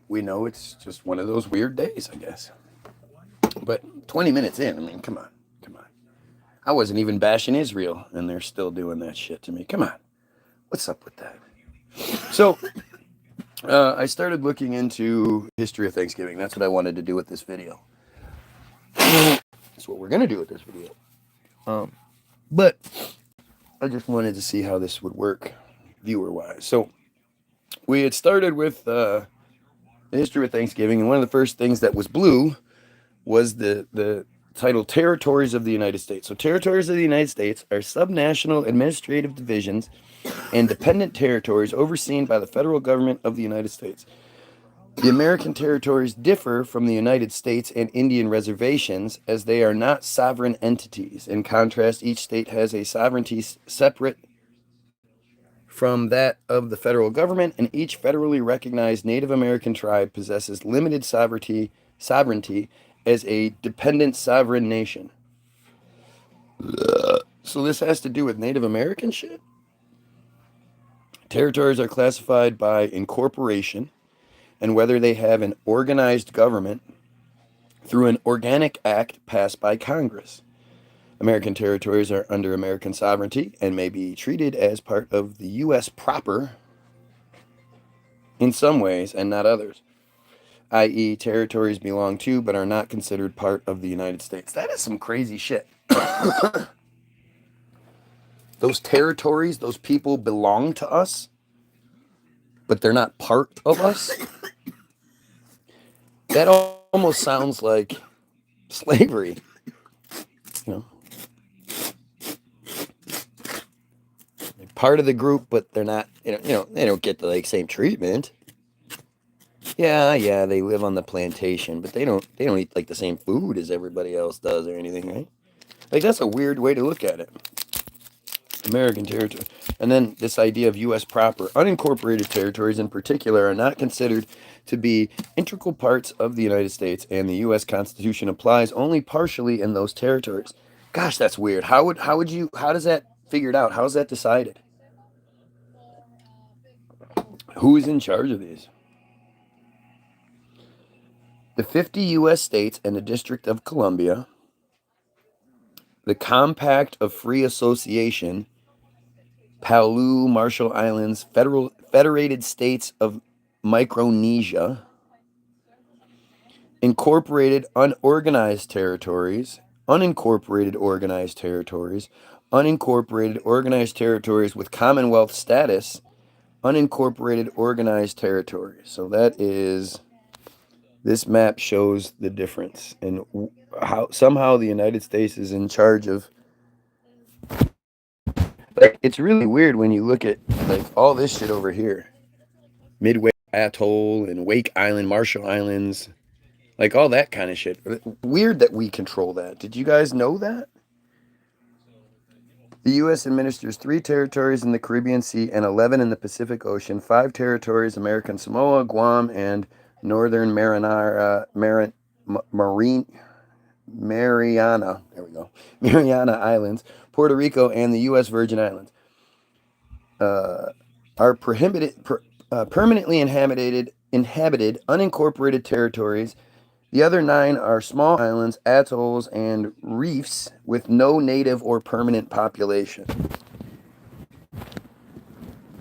we know it's just one of those weird days, I guess. But 20 minutes in, I mean, come on, come on. I wasn't even bashing Israel, and they're still doing that shit to me. Come on, what's up with that? So I started looking into history of Thanksgiving. That's what I wanted to do with this video. That's what we're gonna do with this video. But I just wanted to see how this would work, viewer-wise. So we had started with the history of Thanksgiving, and one of the first things that was blue was the title Territories of the United States. So territories of the United States are subnational administrative divisions and dependent territories overseen by the federal government of the United States. The American territories differ from the United States and Indian reservations as they are not sovereign entities. In contrast, each state has a sovereignty separate from that of the federal government, and each federally recognized Native American tribe possesses limited sovereignty as a dependent sovereign nation. So this has to do with Native American shit? Territories are classified by incorporation and whether they have an organized government through an organic act passed by Congress. American territories are under American sovereignty and may be treated as part of the U.S. proper in some ways and not others, i.e., territories belong to but are not considered part of the United States. That is some crazy shit. Those territories, those people belong to us, but they're not part of us. That almost sounds like slavery. You know, they're part of the group, but they're not. They don't get the same treatment. Yeah, they live on the plantation, but they don't eat like the same food as everybody else does or anything, right? Like that's a weird way to look at it. American territory. And then this idea of U.S. proper. Unincorporated territories in particular are not considered to be integral parts of the United States, and the U.S. Constitution applies only partially in those territories. Gosh, that's weird. How does that figured out? How's that decided? Who's in charge of these? The 50 U.S. states and the District of Columbia, the Compact of Free Association, Palau, Marshall Islands, Federated States of Micronesia, incorporated unorganized territories, unincorporated organized territories, unincorporated organized territories with Commonwealth status, unincorporated organized territories. So this map shows the difference and how somehow the United States is in charge of. Like, it's really weird when you look at like all this shit over here. Midway Atoll and Wake Island, Marshall Islands, like all that kind of shit. Weird that we control that. Did you guys know that? The U.S. administers 3 territories in the Caribbean Sea and 11 in the Pacific Ocean, 5 territories, American Samoa, Guam, and Northern Mariana, there we go, Mariana Islands, Puerto Rico, and the U.S. Virgin Islands. Are permanently inhabited unincorporated territories. The other 9 are small islands, atolls, and reefs with no native or permanent population.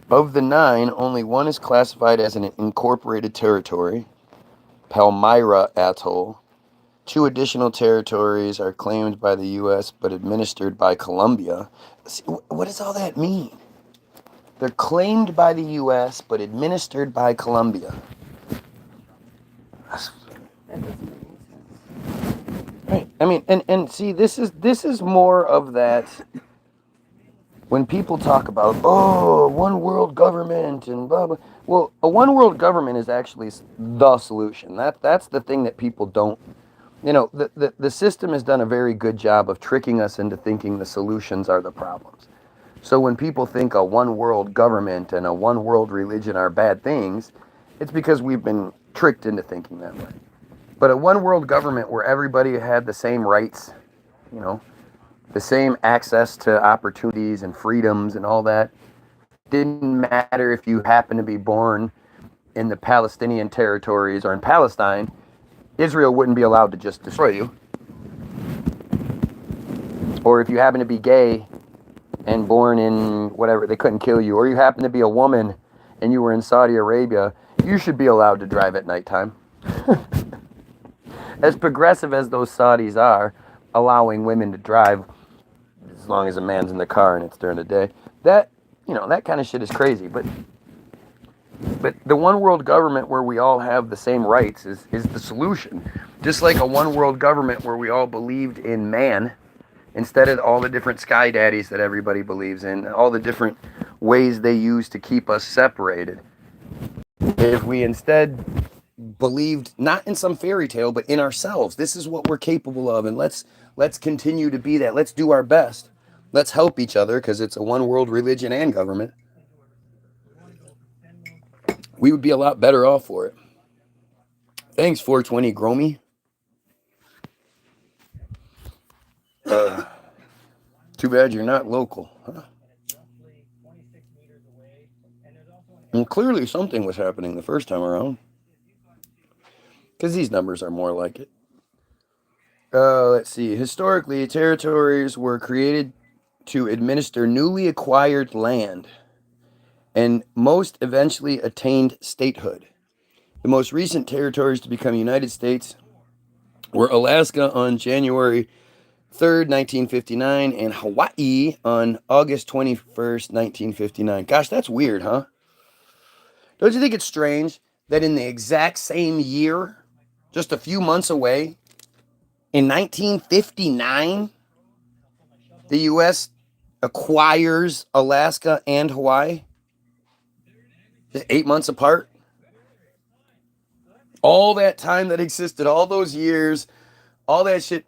Of the 9, only 1 is classified as an incorporated territory, Palmyra Atoll. 2 additional territories are claimed by the U.S. but administered by Colombia. See, what does all that mean? They're claimed by the U.S. but administered by Colombia. Right. I mean, and see, this is more of that. When people talk about one world government and blah blah, well, a one world government is actually the solution. That's the thing that people don't. The system has done a very good job of tricking us into thinking the solutions are the problems. So when people think a one world government and a one world religion are bad things, it's because we've been tricked into thinking that way. But a one world government where everybody had the same rights, the same access to opportunities and freedoms and all that, didn't matter if you happened to be born in the Palestinian territories or in Palestine, Israel wouldn't be allowed to just destroy you. Or if you happen to be gay and born in whatever, they couldn't kill you. Or you happen to be a woman and you were in Saudi Arabia, you should be allowed to drive at nighttime. As progressive as those Saudis are, allowing women to drive as long as a man's in the car and it's during the day, that, that kind of shit is crazy. But the one world government where we all have the same rights is the solution. Just like a one world government where we all believed in man instead of all the different sky daddies that everybody believes in, all the different ways they use to keep us separated. If we instead believed not in some fairy tale, but in ourselves, this is what we're capable of, and let's continue to be that. Let's do our best. Let's help each other because it's a one world religion and government. We would be a lot better off for it. Thanks, 420 Gromy. Too bad you're not local, huh? And clearly something was happening the first time around. Because these numbers are more like it. Let's see. Historically, territories were created to administer newly acquired land, and most eventually attained statehood. The most recent territories to become United States were Alaska on January 3rd, 1959, and Hawaii on August 21st, 1959. Gosh, that's weird, huh? Don't you think it's strange that in the exact same year, just a few months away, in 1959, the U.S. acquires Alaska and Hawaii? Just 8 months apart? All that time that existed, all those years, all that shit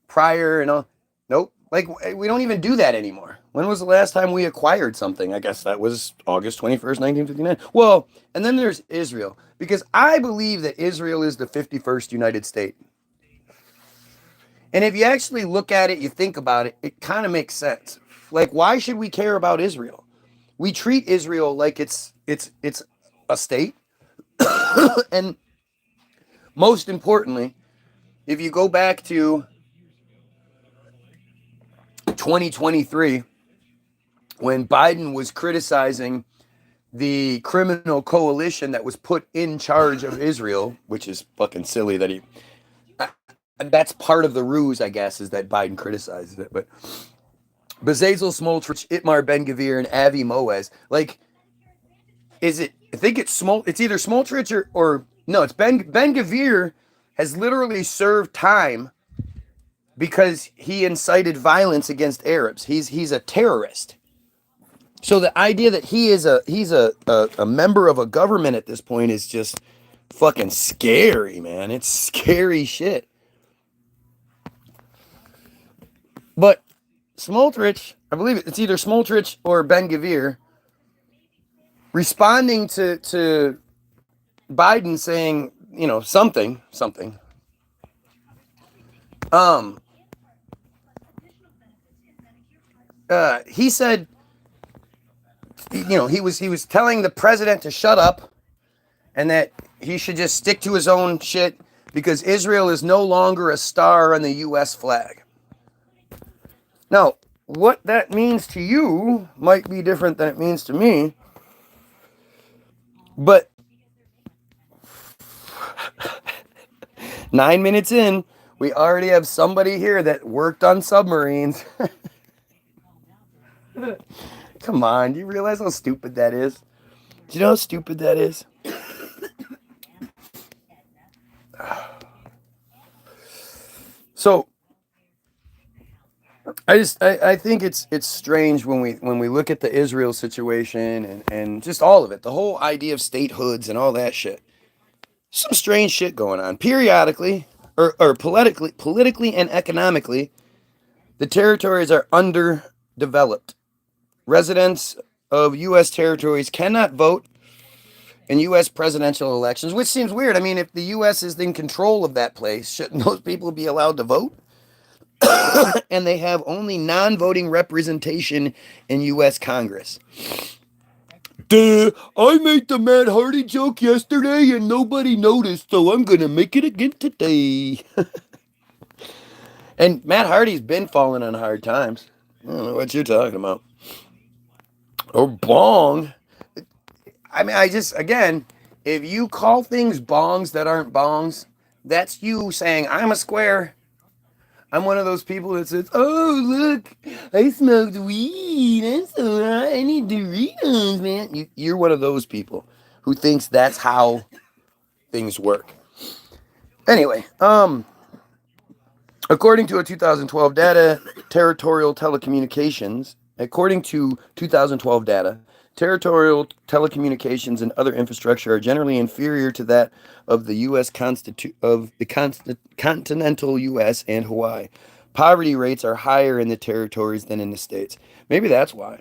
prior and all. Nope. Like, we don't even do that anymore. When was the last time we acquired something? I guess that was August 21st, 1959. Well, and then there's Israel. Because I believe that Israel is the 51st United States. And if you actually look at it, you think about it, it kind of makes sense. Like, why should we care about Israel? We treat Israel like it's a state. And most importantly, if you go back to 2023, when Biden was criticizing the criminal coalition that was put in charge of Israel, which is fucking silly that he... That's part of the ruse, I guess, is that Biden criticizes it. But Bezalel Smotrich, Itmar Ben-Gvir, and Avi Moaz, like, is it... I think it's either Smotrich or no, it's Ben-Gvir has literally served time because he incited violence against Arabs. He's a terrorist. So the idea that he's a member of a government at this point is just fucking scary, man. It's scary shit. But Smotrich, I believe it's either Smotrich or Ben-Gvir, responding to Biden saying, something. He said, he was telling the president to shut up and that he should just stick to his own shit because Israel is no longer a star on the U.S. flag. Now, what that means to you might be different than it means to me, but 9 minutes in, we already have somebody here that worked on submarines. Come on, do you realize how stupid that is? Do you know how stupid that is? So, I think it's strange when we look at the Israel situation and just all of it, the whole idea of statehoods and all that shit. Some strange shit going on. Periodically, or politically and economically, the territories are underdeveloped. Residents of U.S. territories cannot vote in U.S. presidential elections, which seems weird. I mean, if the U.S. is in control of that place, shouldn't those people be allowed to vote? And they have only non-voting representation in U.S. Congress. Duh, I made the Matt Hardy joke yesterday and nobody noticed, so I'm gonna make it again today. And Matt Hardy's been falling on hard times. I don't know what you're talking about. Or bong. I mean, I just, again, if you call things bongs that aren't bongs, that's you saying, I'm a square. I'm one of those people that says, oh, look, I smoked weed. I'm so high. I need Doritos, man. You're one of those people who thinks that's how things work. Anyway, according to a 2012 data, territorial telecommunications, according to 2012 data, territorial telecommunications and other infrastructure are generally inferior to that of the continental U.S. and Hawaii. Poverty rates are higher in the territories than in the states. Maybe that's why.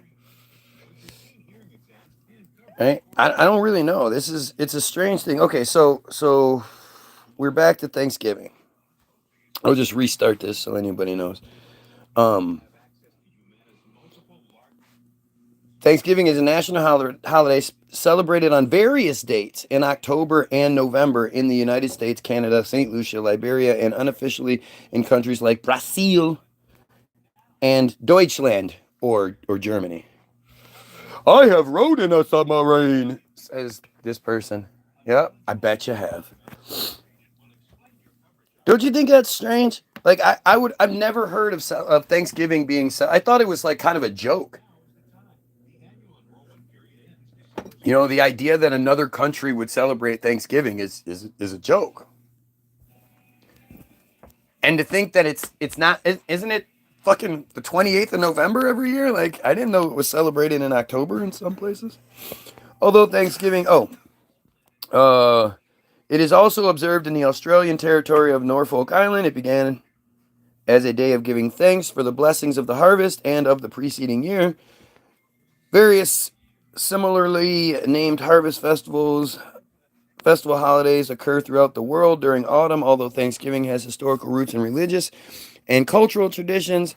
Right? I don't really know. It's a strange thing. Okay, so we're back to Thanksgiving. I'll just restart this so anybody knows. Um, Thanksgiving is a national holiday celebrated on various dates in October and November in the United States, Canada, St. Lucia, Liberia, and unofficially in countries like Brazil and Deutschland or Germany. I have rode in a submarine, says this person. Yep, I bet you have. Don't you think that's strange? Like I've never heard of Thanksgiving being. I thought it was like kind of a joke. You know, the idea that another country would celebrate Thanksgiving is a joke. And to think that it's not, isn't it fucking the 28th of November every year? Like, I didn't know it was celebrated in October in some places. Although Thanksgiving, it is also observed in the Australian territory of Norfolk Island. It began as a day of giving thanks for the blessings of the harvest and of the preceding year. Various similarly named harvest festival holidays occur throughout the world during autumn. Although Thanksgiving has historical roots in religious and cultural traditions,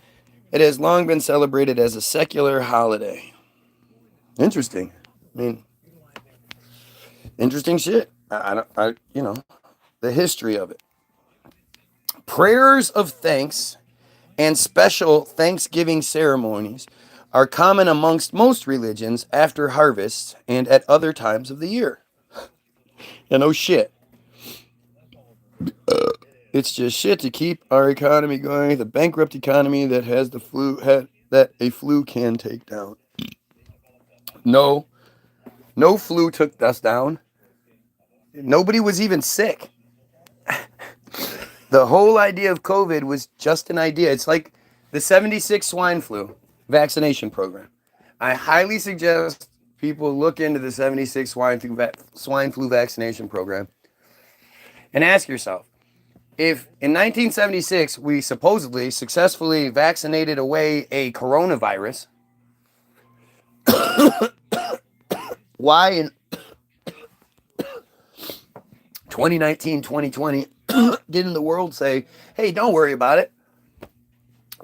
it has long been celebrated as a secular holiday. Interesting. I mean, interesting shit. The history of it. Prayers of thanks and special Thanksgiving ceremonies are common amongst most religions after harvests and at other times of the year. Yeah, no shit. It's just shit to keep our economy going. The bankrupt economy that has the flu that a flu can take down. No flu took us down. Nobody was even sick. The whole idea of COVID was just an idea. It's like the 76 swine flu vaccination program. I highly suggest people look into the 76 swine flu vaccination program and ask yourself, if in 1976 we supposedly successfully vaccinated away a coronavirus, why in 2019, 2020 didn't the world say, hey, don't worry about it?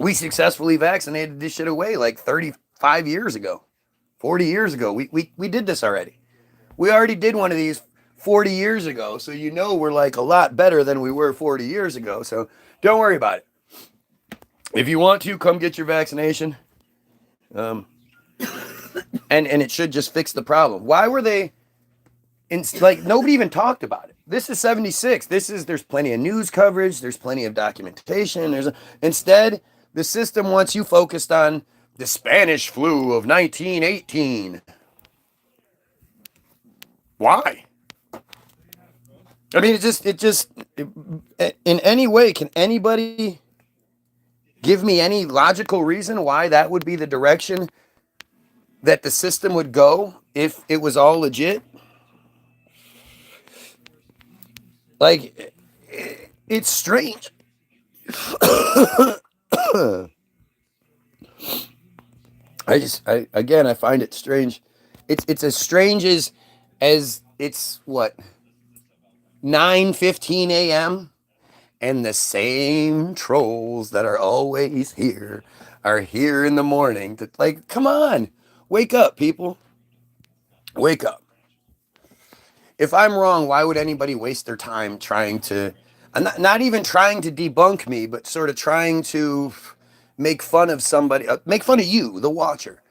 We successfully vaccinated this shit away like 35 years ago, 40 years ago. We did this already. We already did one of these 40 years ago, so you know we're like a lot better than we were 40 years ago, so don't worry about it. If you want to, come get your vaccination. And it should just fix the problem. Why were they, like, nobody even talked about it. This is 76. There's plenty of news coverage, there's plenty of documentation. Instead, the system wants you focused on the Spanish flu of 1918. Why? I mean, in any way, can anybody give me any logical reason why that would be the direction that the system would go if it was all legit? Like, it's strange. I find it strange. It's as strange as it's what, 9:15 a.m. and the same trolls that are always here are here in the morning. Like, come on, wake up, people. Wake up. If I'm wrong, why would anybody waste their time trying to, not even trying to debunk me, but sort of trying to make fun of somebody, make fun of you, the watcher.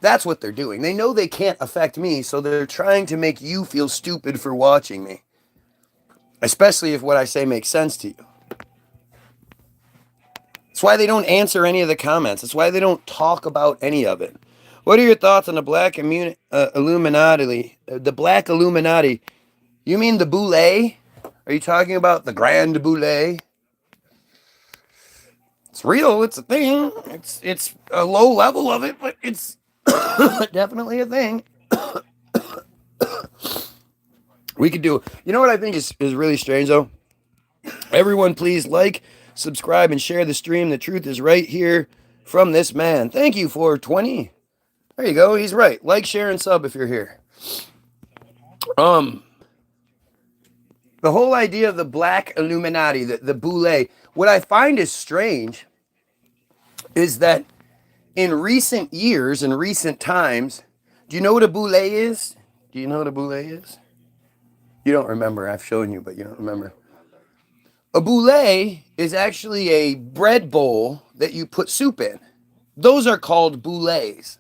That's what they're doing. They know they can't affect me, so they're trying to make you feel stupid for watching me. Especially if what I say makes sense to you. That's why they don't answer any of the comments. That's why they don't talk about any of it. What are your thoughts on the black Illuminati? The black Illuminati. You mean the boule? Are you talking about the Grand Boule? It's real. It's a thing. It's a low level of it, but it's definitely a thing. We could do. You know what I think is really strange though? Everyone, please like, subscribe, and share the stream. The truth is right here from this man. Thank you for 20. There you go. He's right. Like, share, and sub if you're here. The whole idea of the black Illuminati, the boule, what I find is strange is that in recent years, in recent times, do you know what a boule is? Do you know what a boule is? You don't remember. I've shown you, but you don't remember. A boule is actually a bread bowl that you put soup in. Those are called boules.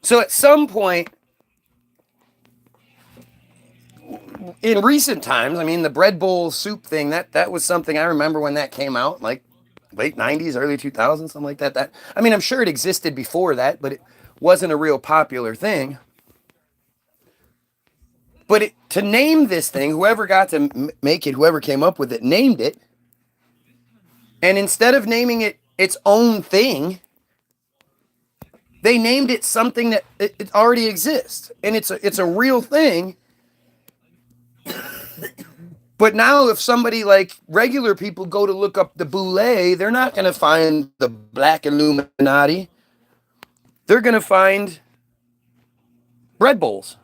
So at some point, in recent times, I mean, the bread bowl soup thing, that was something I remember when that came out, like late 90s, early 2000s, something like that. I mean, I'm sure it existed before that, but it wasn't a real popular thing. But to name this thing, whoever got to make it, whoever came up with it, named it. And instead of naming it its own thing, they named it something that it already exists. And it's a real thing. But now if somebody like regular people go to look up the boule, they're not going to find the black Illuminati. They're going to find bread bowls.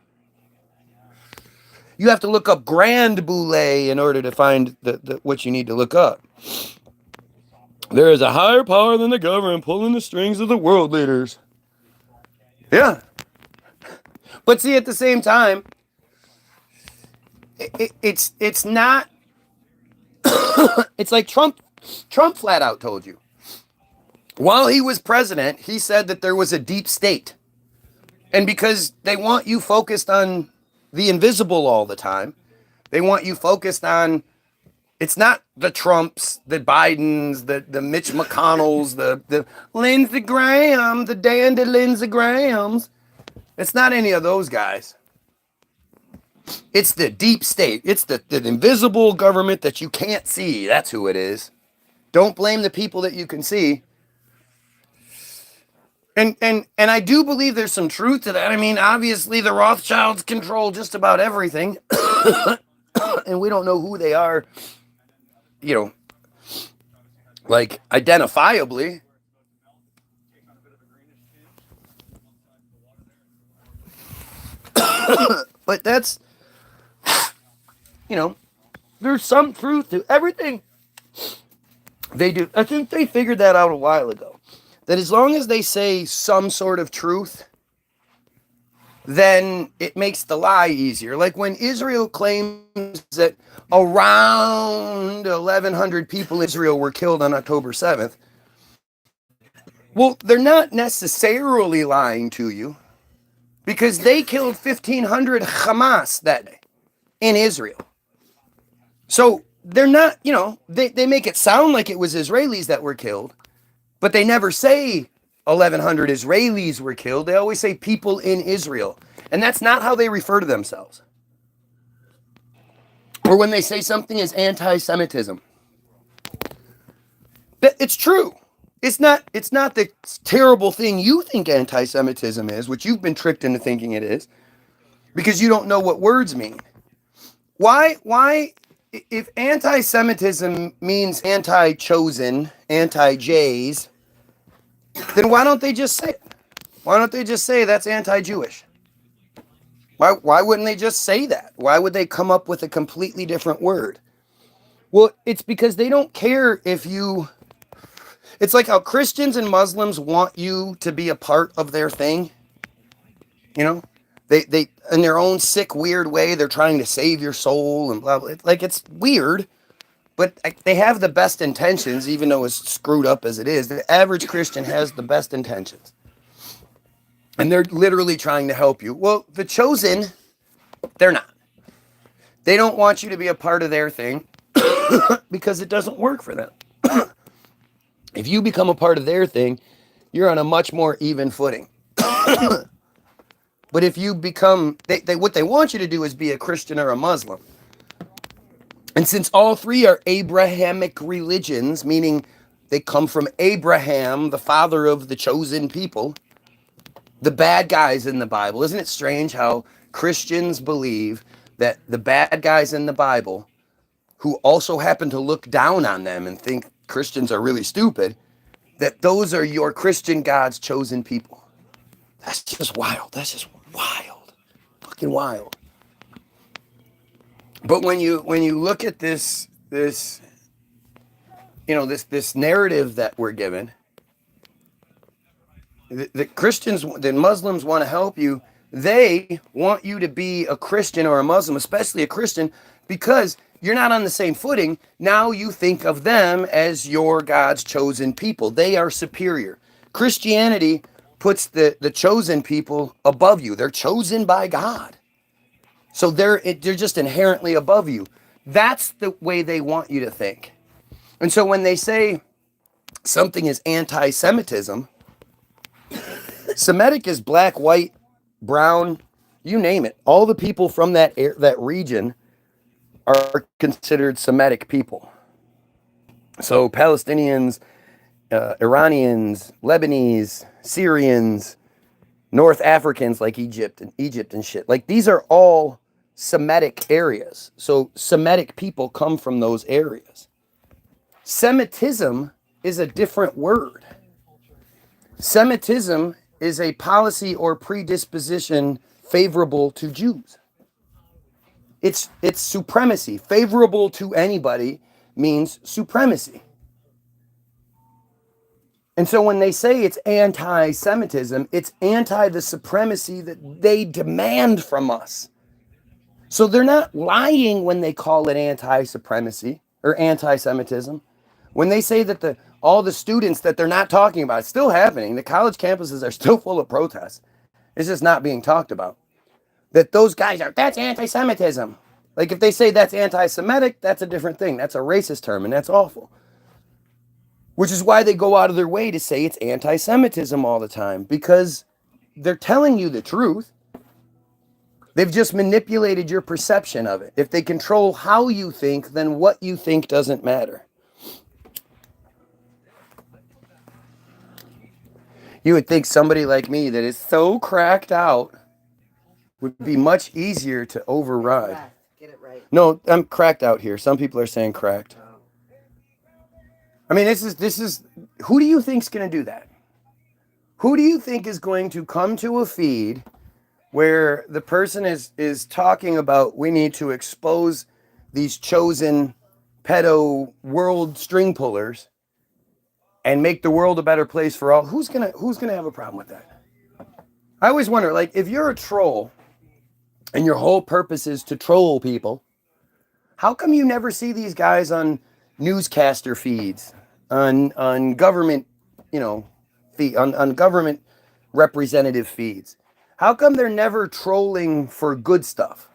You have to look up Grand Boule in order to find what you need to look up. There is a higher power than the government pulling the strings of the world leaders. Yeah. But see, at the same time, it's not. It's like Trump flat out told you. While he was president, he said that there was a deep state. And because they want you focused on the invisible all the time, they want you focused on, it's not the Trumps, the Bidens, the Mitch McConnells, the Lindsey Graham, the dandy Lindsey Grahams. It's not any of those guys. It's the deep state. It's the invisible government that you can't see. That's who it is. Don't blame the people that you can see. And I do believe there's some truth to that. I mean, obviously the Rothschilds control just about everything. And we don't know who they are, you know, like identifiably. But that's, you know, there's some truth to everything they do. I think they figured that out a while ago. That as long as they say some sort of truth, then it makes the lie easier. Like when Israel claims that around 1,100 people in Israel were killed on October 7th. Well, they're not necessarily lying to you because they killed 1,500 Hamas that day in Israel. So they're not, you know, they make it sound like it was Israelis that were killed. But they never say 1,100 Israelis were killed. They always say people in Israel. And that's not how they refer to themselves. Or when they say something is anti-Semitism. It's true. It's not the terrible thing you think anti-Semitism is, which you've been tricked into thinking it is, because you don't know what words mean. Why, if anti-Semitism means anti-chosen, anti-Jays, then why don't they just say it? Why don't they just say that's anti-Jewish? Why wouldn't they just say that? Why would they come up with a completely different word? Well, it's because they don't care if you... It's like how Christians and Muslims want you to be a part of their thing. You know? They in their own sick, weird way, they're trying to save your soul and blah blah. Like, it's weird, but they have the best intentions, even though it's screwed up as it is. The average Christian has the best intentions, and they're literally trying to help you. Well, the chosen, they're not. They don't want you to be a part of their thing because it doesn't work for them. If you become a part of their thing, you're on a much more even footing. But if you become, what they want you to do is be a Christian or a Muslim. And since all three are Abrahamic religions, meaning they come from Abraham, the father of the chosen people, the bad guys in the Bible, isn't it strange how Christians believe that the bad guys in the Bible, who also happen to look down on them and think Christians are really stupid, that those are your Christian God's chosen people? That's just wild. That's just wild. Fucking wild. But when you look at this narrative that we're given, the Christians, the Muslims want to help you. They want you to be a Christian or a Muslim, especially a Christian, because you're not on the same footing. Now you think of them as your God's chosen people. They are superior. Christianity puts the chosen people above you. They're chosen by God. So they're just inherently above you. That's the way they want you to think. And so when they say something is anti-Semitism, Semitic is black, white, brown, you name it. All the people from that region are considered Semitic people. So Palestinians, Iranians, Lebanese, Syrians, North Africans like Egypt and shit. Like, these are all Semitic areas. So Semitic people come from those areas. Semitism is a different word. Semitism is a policy or predisposition favorable to Jews. It's supremacy. Favorable to anybody means supremacy. And so when they say it's anti-Semitism, it's anti the supremacy that they demand from us. So they're not lying when they call it anti-supremacy or anti-Semitism. When they say that all the students that they're not talking about, it's still happening. The college campuses are still full of protests. It's just not being talked about. That those guys that's anti-Semitism. Like, if they say that's anti-Semitic, that's a different thing. That's a racist term, and that's awful. Which is why they go out of their way to say it's anti-Semitism all the time, because they're telling you the truth. They've just manipulated your perception of it. If they control how you think, then what you think doesn't matter. You would think somebody like me that is so cracked out would be much easier to override. Get it right. No, I'm cracked out here. Some people are saying cracked. I mean, this is who do you think's going to do that? Who do you think is going to come to a feed where the person is talking about we need to expose these chosen pedo world string pullers and make the world a better place for all? Who's gonna have a problem with that? I always wonder, like, if you're a troll and your whole purpose is to troll people, how come you never see these guys on newscaster feeds, on government, on government representative feeds? How come they're never trolling for good stuff?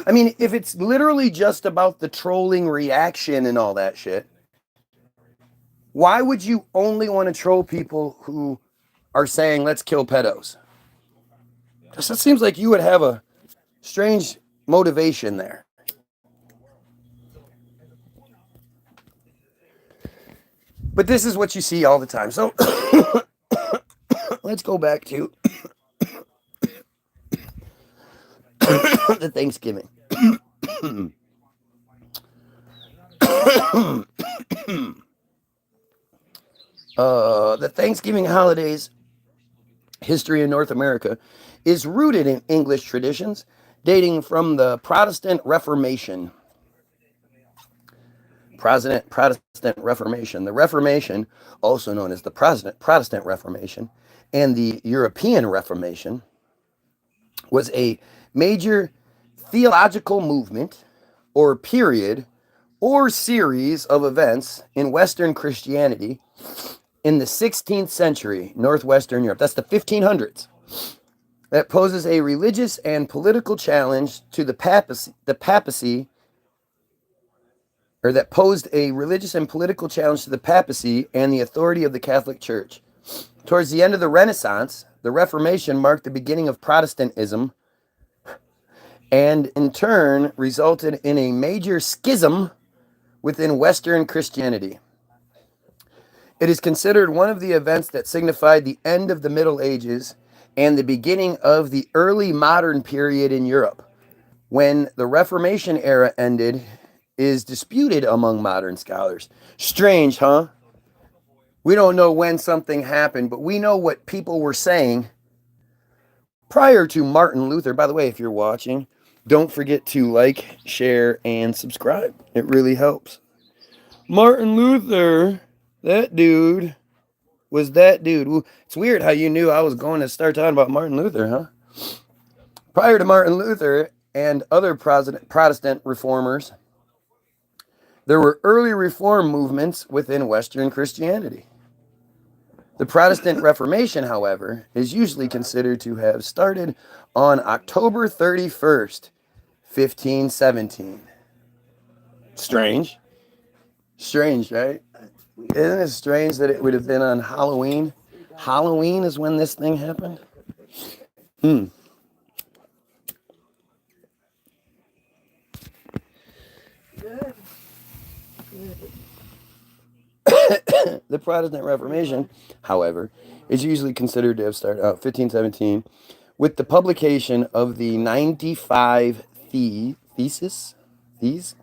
I mean, if it's literally just about the trolling reaction and all that shit, why would you only want to troll people who are saying, let's kill pedos? It seems like you would have a strange motivation there. But this is what you see all the time. So let's go back to the Thanksgiving. The Thanksgiving holiday's history in North America is rooted in English traditions dating from the Protestant Reformation. Protestant Reformation. The Reformation, also known as the Protestant Reformation, and the European Reformation was a major theological movement or period or series of events in Western Christianity in the 16th century, Northwestern Europe. That's the 1500s. That poses a religious and political challenge to the papacy, or that posed a religious and political challenge to the papacy and the authority of the Catholic Church. Towards the end of the Renaissance, the Reformation marked the beginning of Protestantism and in turn resulted in a major schism within Western Christianity. It is considered one of the events that signified the end of the Middle Ages and the beginning of the early modern period in Europe. When the Reformation era ended is disputed among modern scholars. Strange, huh? We don't know when something happened, but we know what people were saying prior to Martin Luther. By the way, if you're watching, don't forget to like, share, and subscribe. It really helps. Martin Luther, that dude was that dude. It's weird how you knew I was going to start talking about Martin Luther, huh? Prior to Martin Luther and other Protestant reformers, there were early reform movements within Western Christianity. The Protestant Reformation, however, is usually considered to have started on October 31st, 1517. Strange. Strange, right? Isn't it strange that it would have been on Halloween? Halloween is when this thing happened? Good. The Protestant Reformation, however, is usually considered to have started out 1517 with the publication of the 95 Theses? These?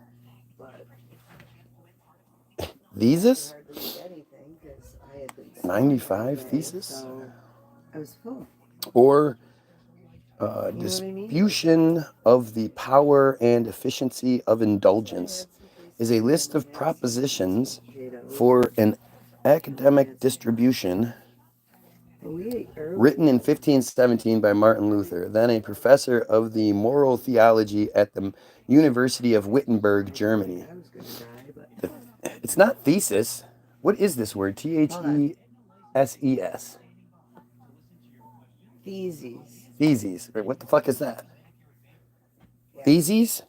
Theses? 95 Theses? I was full. Or Disputation of the Power and Efficiency of Indulgence is a list of propositions for an academic distribution written in 1517 by Martin Luther, then a professor of the moral theology at the University of Wittenberg, Germany. It's not thesis. What is this word? Theses. Theses. Theses. What the fuck is that? Theses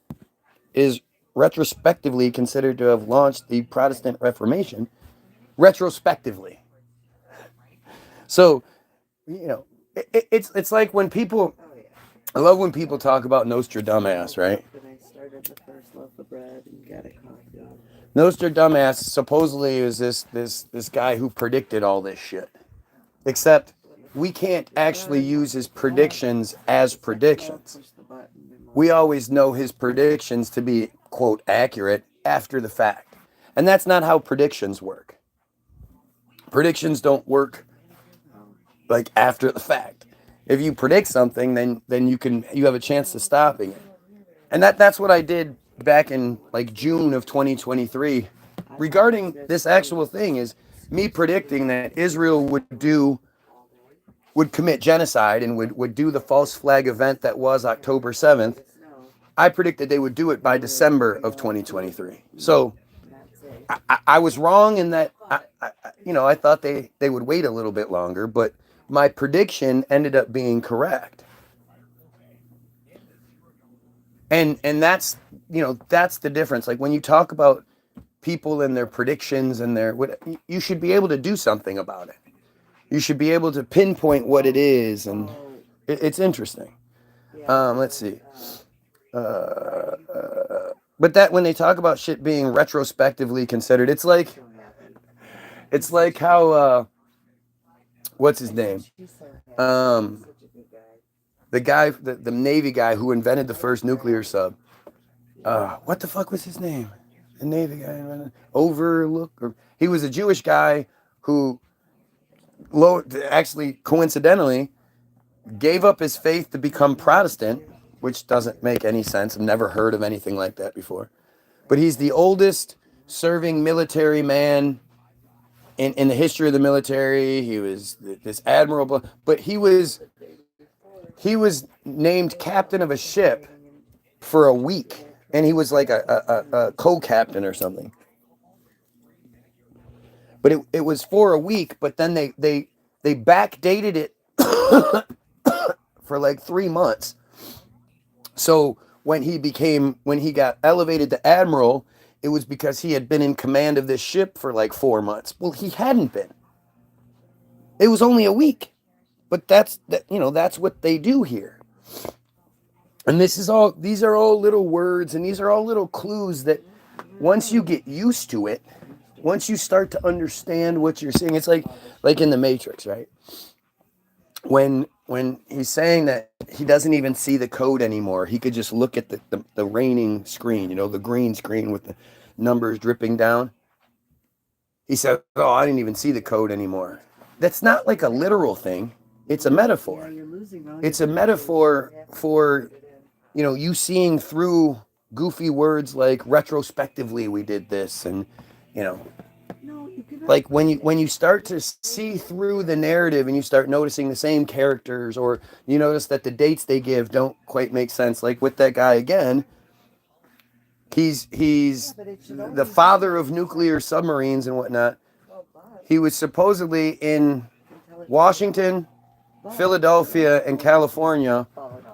is retrospectively considered to have launched the Protestant Reformation. Retrospectively. So, you know, it's like when people, I love when people talk about Nostradamus, right? I started the first loaf of bread and got a coffee. Nostradamus supposedly is this guy who predicted all this shit. Except we can't actually use his predictions as predictions. We always know his predictions to be, quote, accurate after the fact. And that's not how predictions work. Predictions don't work like after the fact. If you predict something, then you have a chance of stopping it. And that's what I did back in like June of 2023 regarding this actual thing, is me predicting that Israel would commit genocide and would do the false flag event that was October 7th. I predicted they would do it by December of 2023. So I was wrong in that I thought they would wait a little bit longer, but my prediction ended up being correct. And that's that's the difference. Like when you talk about people and their predictions and you should be able to do something about it. You should be able to pinpoint what it is, and it's interesting. Let's see. But that when they talk about shit being retrospectively considered, it's like how what's his name? The guy, the Navy guy who invented the first nuclear sub. What the fuck was his name? The Navy guy, he was a Jewish guy who actually coincidentally gave up his faith to become Protestant, which doesn't make any sense. I've never heard of anything like that before. But he's the oldest serving military man in the history of the military. He was this admiral, but he was he was named captain of a ship for a week, and he was like a co-captain or something. But it was for a week, but then they backdated it for like 3 months. So when he got elevated to admiral, it was because he had been in command of this ship for like 4 months. Well, he hadn't been. It was only a week. But that's what they do here. And these are all little words, and these are all little clues that once you get used to it, once you start to understand what you're seeing, it's like in the Matrix, right? When he's saying that he doesn't even see the code anymore, he could just look at the raining screen, the green screen with the numbers dripping down. He said, "Oh, I didn't even see the code anymore." That's not like a literal thing. It's a metaphor. It's a metaphor for, you seeing through goofy words like retrospectively we did this, and like when you start to see through the narrative and you start noticing the same characters, or you notice that the dates they give don't quite make sense. Like with that guy again, he's the father of nuclear submarines and whatnot. He was supposedly in Washington, Philadelphia, and California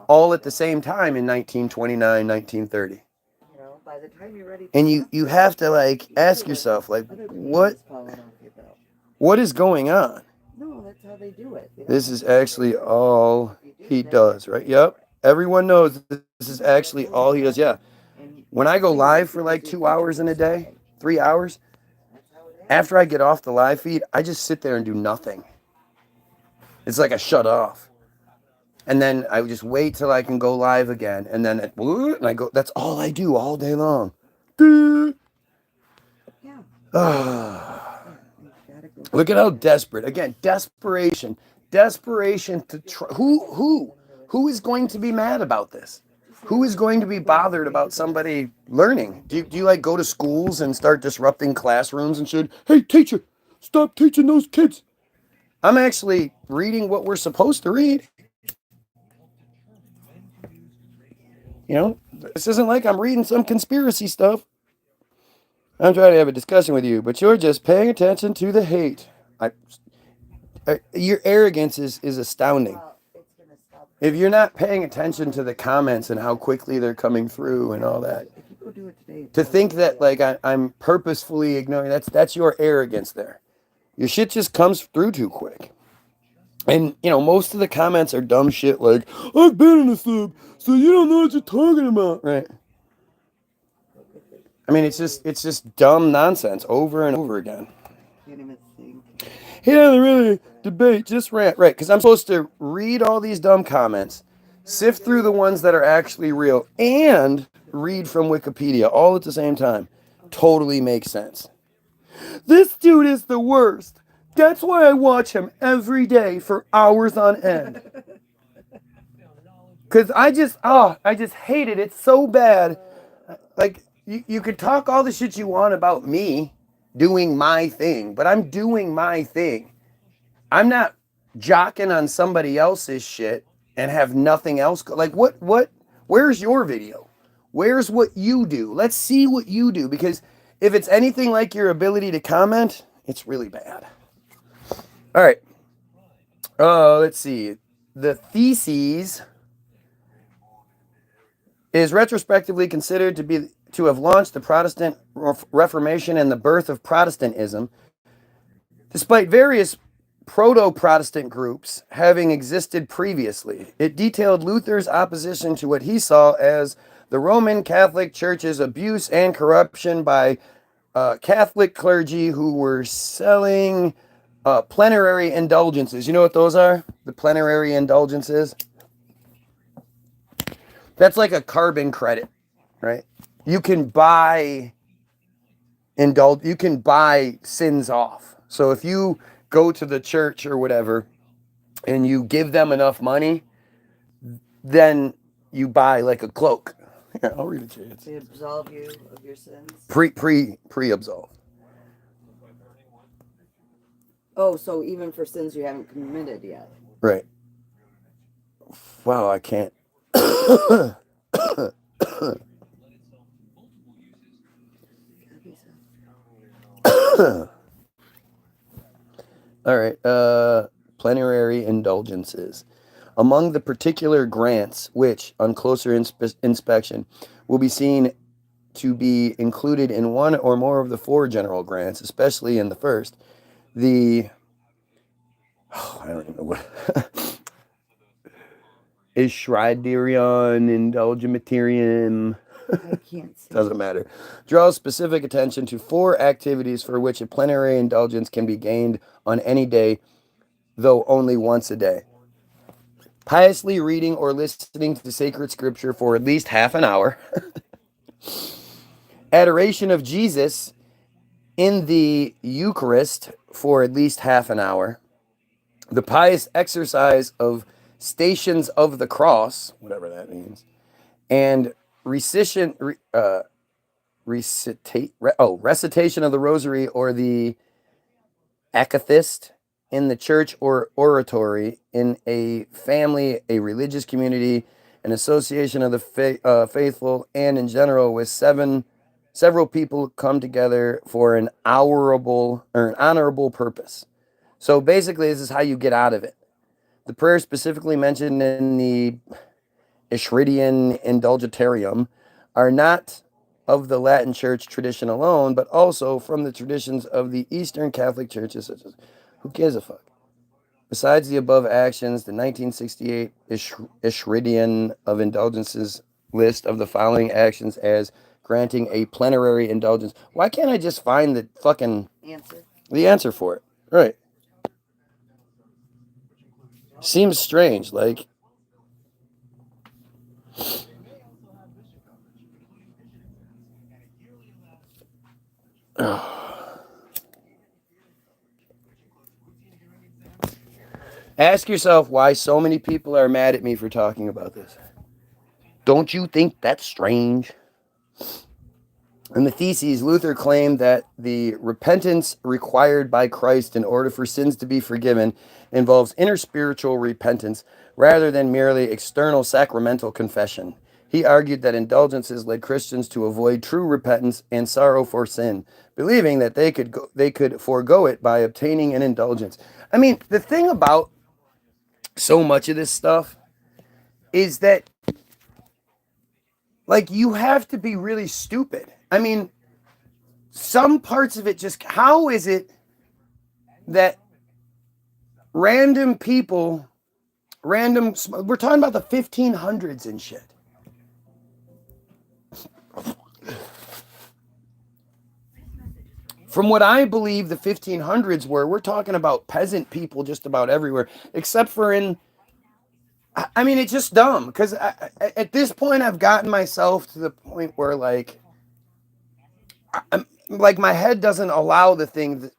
all at the same time in 1929, 1930. And you have to like ask yourself, like, what is going on? This is actually all he does, right? Yep. Everyone knows this is actually all he does. Yeah. When I go live for like 2 hours in a day, 3 hours, after I get off the live feed, I just sit there and do nothing. It's like I shut off. And then I just wait till I can go live again. And then and I go, that's all I do all day long. Look at how desperate. Again, desperation. Desperation to try. Who is going to be mad about this? Who is going to be bothered about somebody learning? Do you like go to schools and start disrupting classrooms and shit? Hey, teacher, stop teaching those kids. I'm actually reading what we're supposed to read. This isn't like I'm reading some conspiracy stuff. I'm trying to have a discussion with you, but you're just paying attention to the hate. Your arrogance is astounding. If you're not paying attention to the comments and how quickly they're coming through and all that, to think that like I'm purposefully ignoring, that's your arrogance there. Your shit just comes through too quick. And most of the comments are dumb shit like, I've been in a sub, so you don't know what you're talking about, right? I mean, it's just dumb nonsense over and over again. He doesn't really debate, just rant, right? Because I'm supposed to read all these dumb comments, sift through the ones that are actually real, and read from Wikipedia all at the same time. Totally makes sense. This dude is the worst. That's why I watch him every day for hours on end. Because I just hate it. It's so bad. Like, you could talk all the shit you want about me doing my thing, but I'm doing my thing. I'm not jocking on somebody else's shit and have nothing else. Like, where's your video? Where's what you do? Let's see what you do, because if it's anything like your ability to comment, it's really bad. All right. Let's see. The theses is retrospectively considered to have launched the Protestant Reformation and the birth of Protestantism, despite various proto-Protestant groups having existed previously. It detailed Luther's opposition to what he saw as the Roman Catholic Church's abuse and corruption by Catholic clergy who were selling plenary indulgences. You know what those are? The plenary indulgences? That's like a carbon credit, right? You can buy sins off. So if you go to the church or whatever and you give them enough money, then you buy like a cloak. Yeah, I'll read it to you. They absolve you of your sins. Pre-absolve. Oh, so even for sins you haven't committed yet. Right. Wow, I can't. All right. Plenary indulgences. Among the particular grants which, on closer inspection, will be seen to be included in one or more of the four general grants, especially in the first, the I don't even know what Ishridarion indulgementarium. I can't see. Doesn't matter. Draws specific attention to four activities for which a plenary indulgence can be gained on any day, though only once a day. Piously reading or listening to sacred scripture for at least half an hour. Adoration of Jesus in the Eucharist for at least half an hour. The pious exercise of stations of the cross, whatever that means, and recitation of the rosary or the akathist in the church or oratory in a family, a religious community, an association of the faithful, and in general with several people come together for an honorable purpose. So basically, this is how you get out of it. The prayer specifically mentioned in the Ishridian Indulgentarium are not of the Latin Church tradition alone, but also from the traditions of the Eastern Catholic churches, such as who gives a fuck? Besides the above actions, the 1968 Ishridian of Indulgences list of the following actions as granting a plenary indulgence. Why can't I just find the fucking answer for it? Right. Seems strange. Like, ask yourself why so many people are mad at me for talking about this. Don't you think that's strange? In the Theses, Luther claimed that the repentance required by Christ in order for sins to be forgiven involves inner spiritual repentance rather than merely external sacramental confession. He argued that indulgences led Christians to avoid true repentance and sorrow for sin, believing that they could forego it by obtaining an indulgence. I mean, the thing about so much of this stuff is that, like, you have to be really stupid. I mean, some parts of it just, how is it that random people, we're talking about the 1500s and shit. From what I believe the 1500s were, we're talking about peasant people just about everywhere, except for I mean, it's just dumb because at this point I've gotten myself to the point where, like, like my head doesn't allow the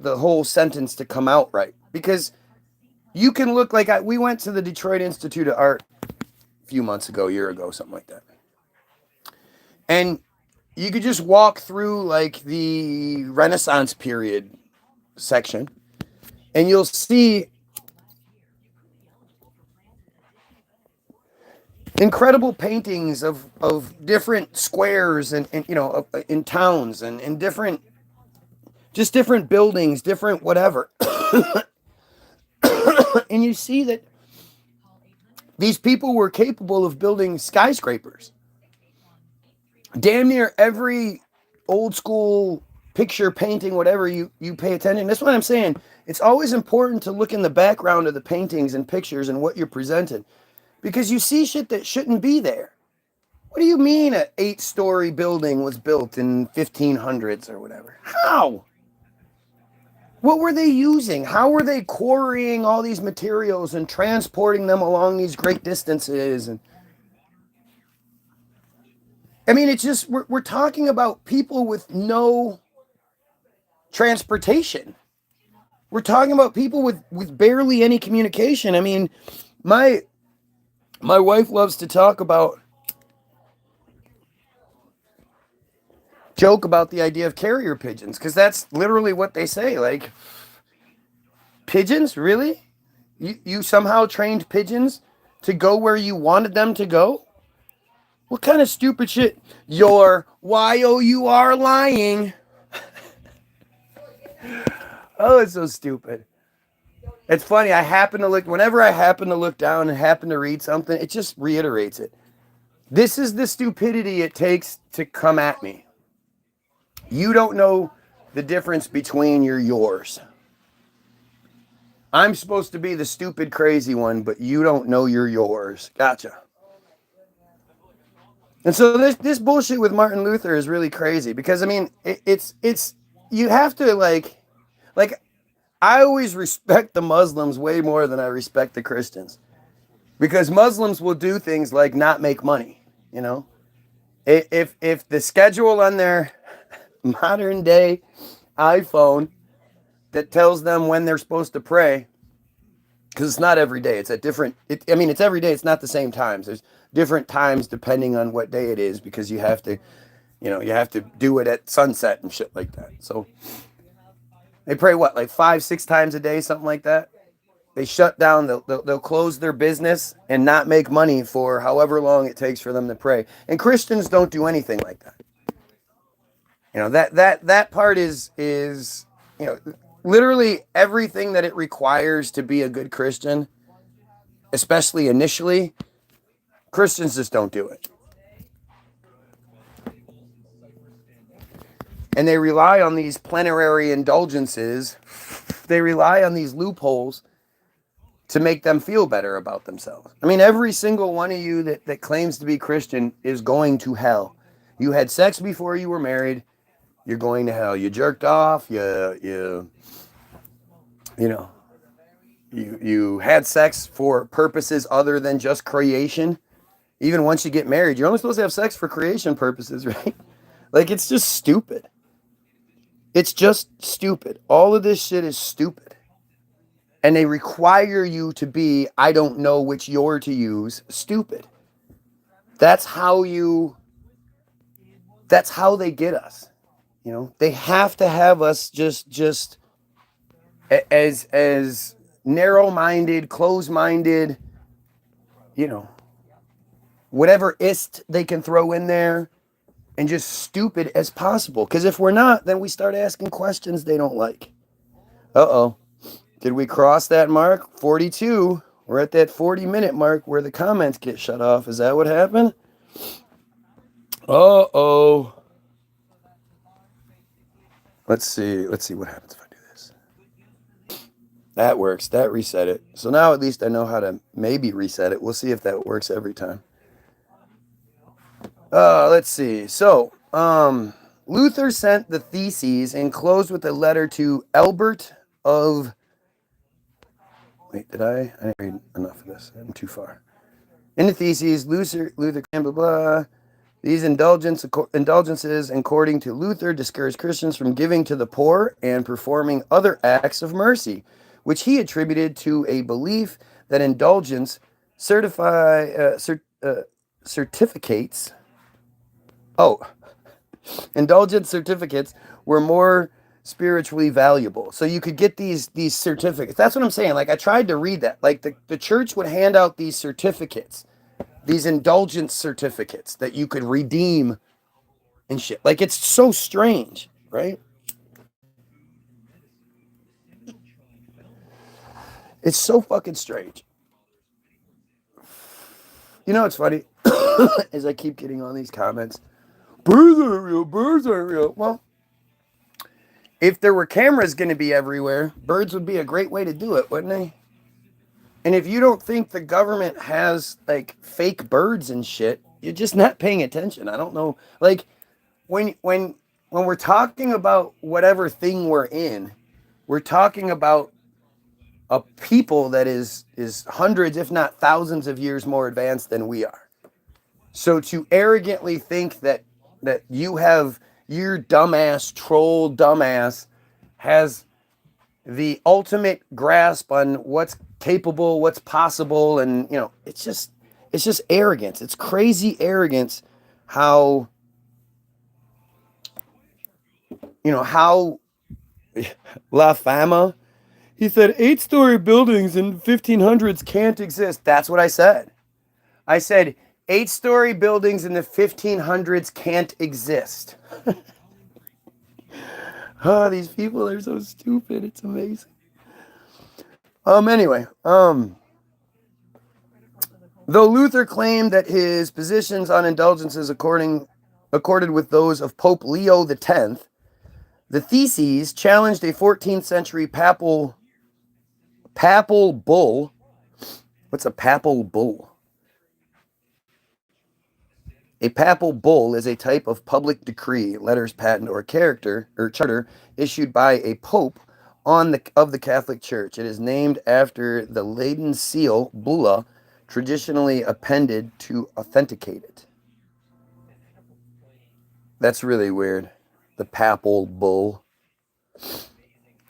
whole sentence to come out right, because you can look like we went to the Detroit Institute of Art a few months ago, a year ago, something like that, and you could just walk through like the Renaissance period section, and you'll see incredible paintings of different squares and you know, in towns and in different buildings, different whatever. And you see that these people were capable of building skyscrapers. Damn near every old school picture, painting, whatever, you pay attention. That's what I'm saying. It's always important to look in the background of the paintings and pictures and what you're presented, because you see shit that shouldn't be there. What do you mean an 8-story building was built in 1500s or whatever? How? What were they using? How were they quarrying all these materials and transporting them along these great distances? And I mean, it's just, we're talking about people with no transportation. We're talking about people with barely any communication. I mean, my wife loves to joke about the idea of carrier pigeons, because that's literally what they say. Like, pigeons, really? You somehow trained pigeons to go where you wanted them to go? What kind of stupid shit? You're Y-O-U-R lying. Oh, it's so stupid. It's funny. Whenever I happen to look down and happen to read something, it just reiterates it. This is the stupidity it takes to come at me. You don't know the difference between yours. I'm supposed to be the stupid, crazy one, but you don't know you're yours. Gotcha. And so this bullshit with Martin Luther is really crazy because I mean it's you have to like I always respect the Muslims way more than I respect the Christians because Muslims will do things like not make money. You know, if the schedule on their modern day iPhone that tells them when they're supposed to pray, because it's not every day, it's at different. It's every day. It's not the same times. There's different times depending on what day it is because you have to do it at sunset and shit like that. So they pray what, like 5-6 times a day, something like that. They shut down. They'll close their business and not make money for however long it takes for them to pray. And Christians don't do anything like that. You know, that part is literally everything that it requires to be a good Christian, especially initially. Christians just don't do it. And they rely on these plenary indulgences. They rely on these loopholes to make them feel better about themselves. I mean, every single one of you that claims to be Christian is going to hell. You had sex before you were married, you're going to hell. You jerked off, you had sex for purposes other than just creation. Even once you get married, you're only supposed to have sex for creation purposes, right? Like, it's just stupid. It's just stupid. All of this shit is stupid. And they require you to be, I don't know which you're to use, stupid. That's how they get us. You know, they have to have us just as narrow-minded, close-minded, whatever ist they can throw in there, and just stupid as possible. Because if we're not, then we start asking questions they don't like. Uh-oh. Did we cross that mark? 42. We're at that 40-minute mark where the comments get shut off. Is that what happened? Uh-oh. Let's see what happens if I do this. That works. That reset it. So now at least I know how to maybe reset it. We'll see if that works every time. Let's see. So, Luther sent the theses and closed with a letter to Albert of... Wait, did I? I didn't read enough of this. I'm too far. In the theses, Luther, blah, blah. These indulgences, according to Luther, discourage Christians from giving to the poor and performing other acts of mercy, which he attributed to a belief that indulgence certificates. Indulgence certificates were more spiritually valuable. So you could get these certificates. That's what I'm saying. Like, I tried to read that. Like, the church would hand out these certificates, these indulgence certificates that you could redeem and shit. Like, it's so strange, right? It's so fucking strange. You know what's funny? As I keep getting on these comments, birds aren't real, birds aren't real. Well, if there were cameras going to be everywhere, birds would be a great way to do it, wouldn't they? And if you don't think the government has, like, fake birds and shit, you're just not paying attention. I don't know. Like, when we're talking about whatever thing we're in, we're talking about a people that is hundreds, if not thousands of years more advanced than we are. So to arrogantly think that your dumbass, troll dumbass has the ultimate grasp on what's capable, what's possible, and it's just arrogance. It's crazy arrogance how how La Fama He said 8-story buildings in 1500s can't exist. That's what I said. I said 8-story buildings in the 1500s can't exist. Oh, these people are so stupid. It's amazing. Anyway, though Luther claimed that his positions on indulgences accorded with those of Pope Leo X, the theses challenged a 14th century papal bull. What's a papal bull? A papal bull is a type of public decree, letters patent, or charter issued by a pope of the Catholic Church. It is named after the Latin seal, bulla, traditionally appended to authenticate it. That's really weird. The papal bull.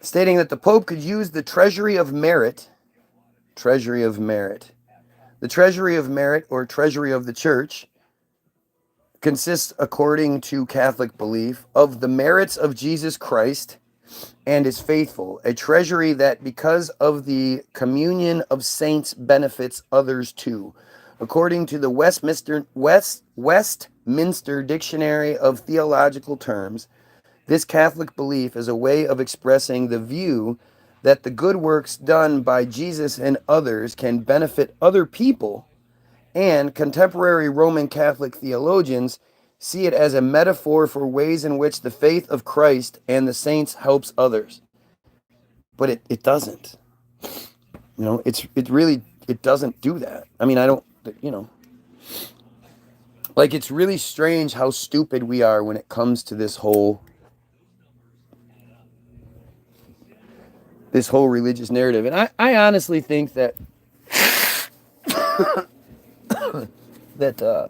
Stating that the Pope could use the treasury of merit. Treasury of merit. The treasury of merit, or treasury of the church, consists, according to Catholic belief, of the merits of Jesus Christ and is faithful, a treasury that, because of the communion of saints, benefits others too. According to the Westminster Dictionary of Theological Terms, this Catholic belief is a way of expressing the view that the good works done by Jesus and others can benefit other people, and contemporary Roman Catholic theologians see it as a metaphor for ways in which the faith of Christ and the saints helps others. But it doesn't. It doesn't do that. I mean, I don't, like, it's really strange how stupid we are when it comes to this whole religious narrative. And I honestly think that that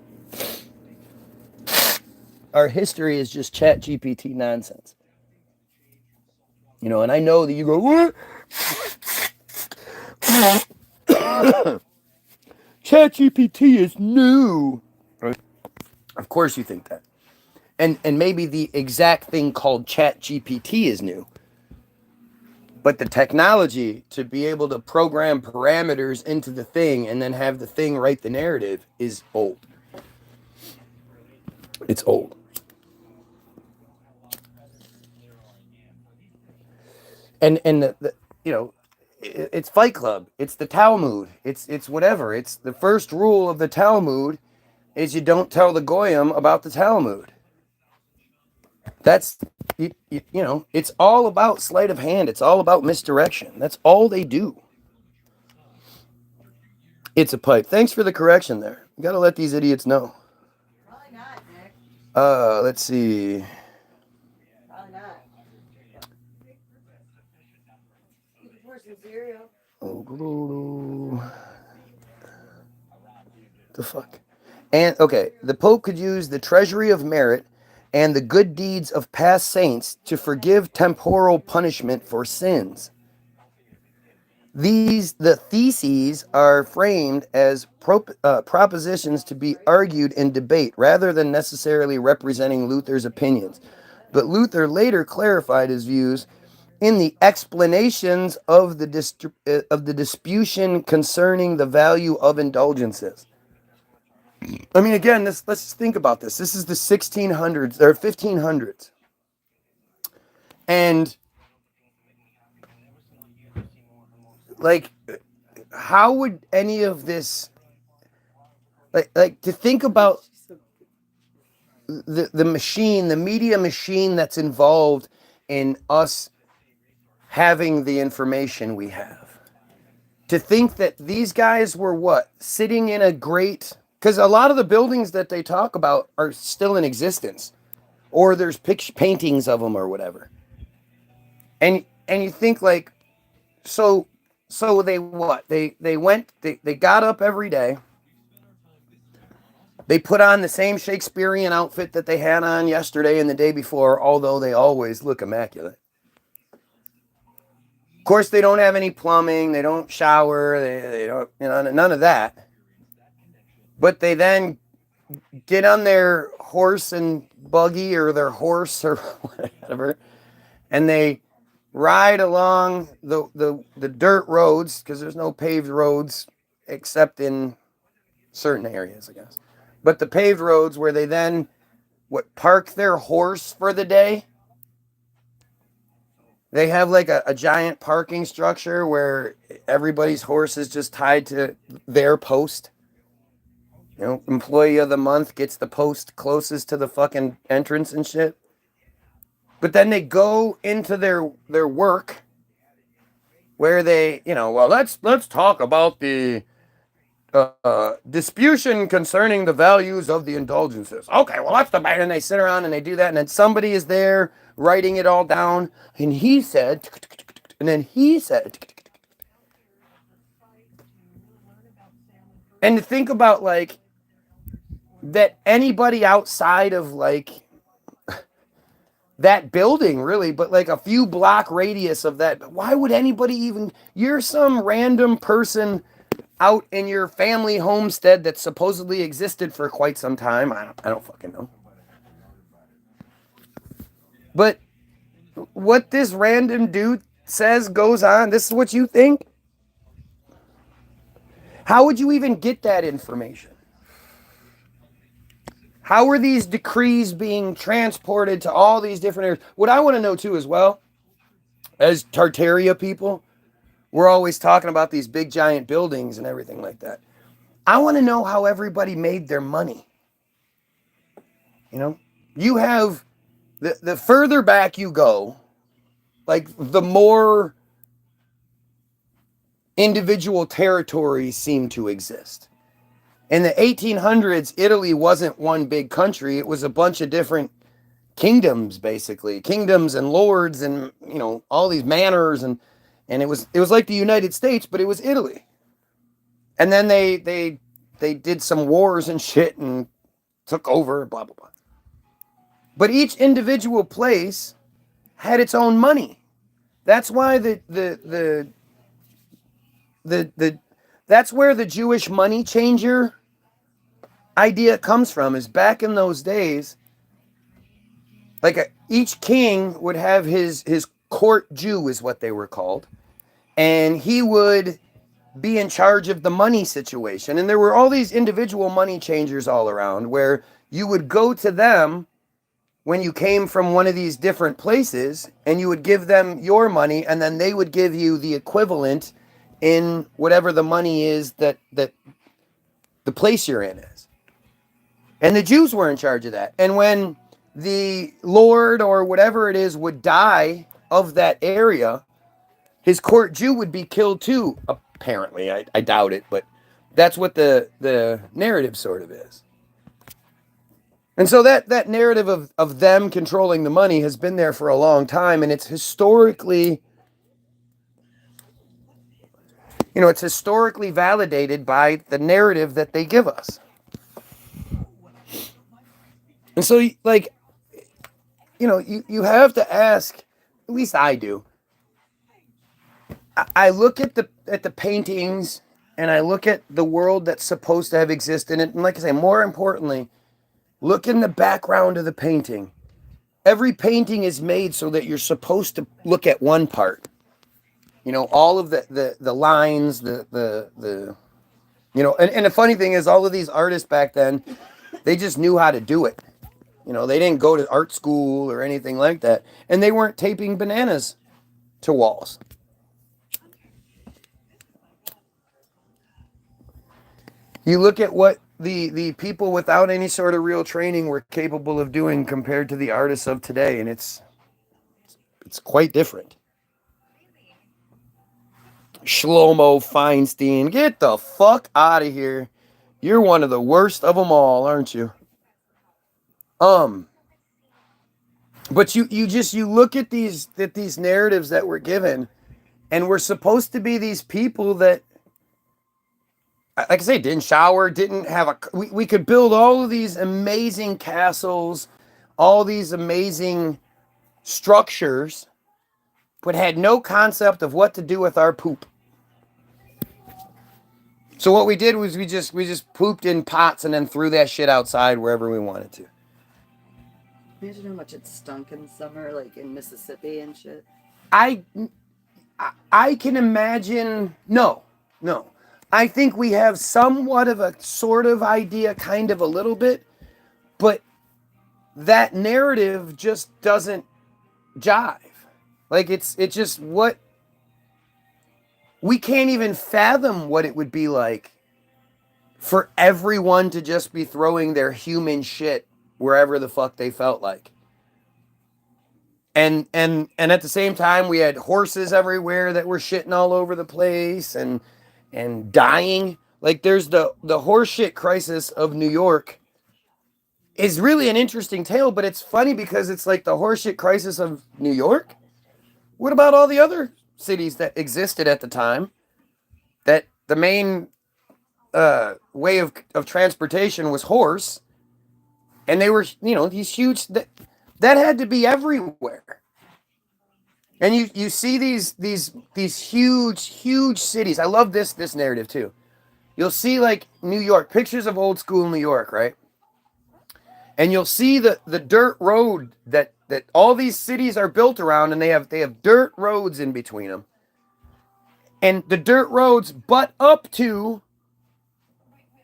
our history is just chat GPT nonsense. And I know that you go, what? Chat GPT is new. Right? Of course you think that. And maybe the exact thing called chat GPT is new. But the technology to be able to program parameters into the thing and then have the thing write the narrative is old. It's old. And it's Fight Club. It's the Talmud. It's whatever. It's the first rule of the Talmud is you don't tell the goyim about the Talmud. That's it's all about sleight of hand. It's all about misdirection. That's all they do. It's a pipe. Thanks for the correction there. You got to let these idiots know. Probably not, Nick. Let's see. Probably not. You can pour some cereal. The fuck? And okay, the Pope could use the treasury of merit and the good deeds of past saints to forgive temporal punishment for sins. The theses are framed as propositions to be argued in debate rather than necessarily representing Luther's opinions. But Luther later clarified his views in the explanations of the disputation concerning the value of indulgences. I mean, again, let's just think about this. This is the 1600s or 1500s. And like, how would any of this, like to think about the machine, the media machine that's involved in us having the information we have. To think that these guys were what? Sitting in a great, because a lot of the buildings that they talk about are still in existence, or there's paintings of them or whatever. And you think like, so they what? They got up every day. They put on the same Shakespearean outfit that they had on yesterday and the day before, although they always look immaculate. Of course, they don't have any plumbing. They don't shower. They don't, none of that. But they then get on their horse and buggy or their horse or whatever, and they ride along the dirt roads, because there's no paved roads except in certain areas, I guess. But the paved roads where they then park their horse for the day. They have like a giant parking structure where everybody's horse is just tied to their post. You know, employee of the month gets the post closest to the fucking entrance and shit. But then they go into their work where they, well, let's talk about the disputation concerning the values of the indulgences. Okay, well, that's the bad. And they sit around and they do that, and then somebody is there writing it all down, and he said, and then he said, and to think about like that anybody outside of like that building really, but like a few block radius of that, why would anybody even, you're some random person out in your family homestead that supposedly existed for quite some time. I don't fucking know. But what this random dude says goes on, this is what you think? How would you even get that information? How are these decrees being transported to all these different areas? What I want to know too as well, as Tartaria people, we're always talking about these big giant buildings and everything like that. I want to know how everybody made their money. You know, you have the further back you go, like the more individual territories seem to exist. In the 1800s, Italy wasn't one big country. It was a bunch of different kingdoms, basically. Kingdoms and lords and, all these manors. And it was like the United States, but it was Italy. And then they did some wars and shit and took over, blah, blah, blah. But each individual place had its own money. That's why the that's where the Jewish money changer idea comes from. Is back in those days, like each king would have his court Jew, is what they were called, and he would be in charge of the money situation. And there were all these individual money changers all around where you would go to them when you came from one of these different places, and you would give them your money, and then they would give you the equivalent in whatever the money is that the place you're in is. And the Jews were in charge of that. And when the Lord or whatever it is would die of that area, his court Jew would be killed too, apparently. I doubt it, but that's what the narrative sort of is. And so that narrative of them controlling the money has been there for a long time, and it's historically validated by the narrative that they give us. And so, like, you have to ask, at least I do. I look at the paintings, and I look at the world that's supposed to have existed, and like I say, more importantly, look in the background of the painting. Every painting is made so that you're supposed to look at one part. All of the lines, the and the funny thing is, all of these artists back then, they just knew how to do it. They didn't go to art school or anything like that. And they weren't taping bananas to walls. You look at what the people without any sort of real training were capable of doing compared to the artists of today, and it's quite different. Shlomo Feinstein, get the fuck out of here. You're one of the worst of them all, aren't you? But you look at these narratives that we're given, and we're supposed to be these people that, like I say, didn't shower, didn't have we could build all of these amazing castles, all these amazing structures, but had no concept of what to do with our poop. So what we did was we just pooped in pots and then threw that shit outside wherever we wanted to. Imagine how much it stunk in summer, like in Mississippi and shit. I I can imagine. No, no. I think we have somewhat of a sort of idea, kind of a little bit, but that narrative just doesn't jive. Like it's just what we can't even fathom what it would be like for everyone to just be throwing their human shit wherever the fuck they felt like. And at the same time we had horses everywhere that were shitting all over the place and dying. Like there's the horse shit crisis of New York is really an interesting tale, but it's funny because it's like the horse shit crisis of New York. What about all the other cities that existed at the time that the main way of transportation was horse, and they were, these huge that had to be everywhere. And you see these huge cities. I love this narrative too. You'll see like New York, pictures of old school New York, right? And you'll see the dirt road that all these cities are built around, and they have dirt roads in between them. And the dirt roads butt up to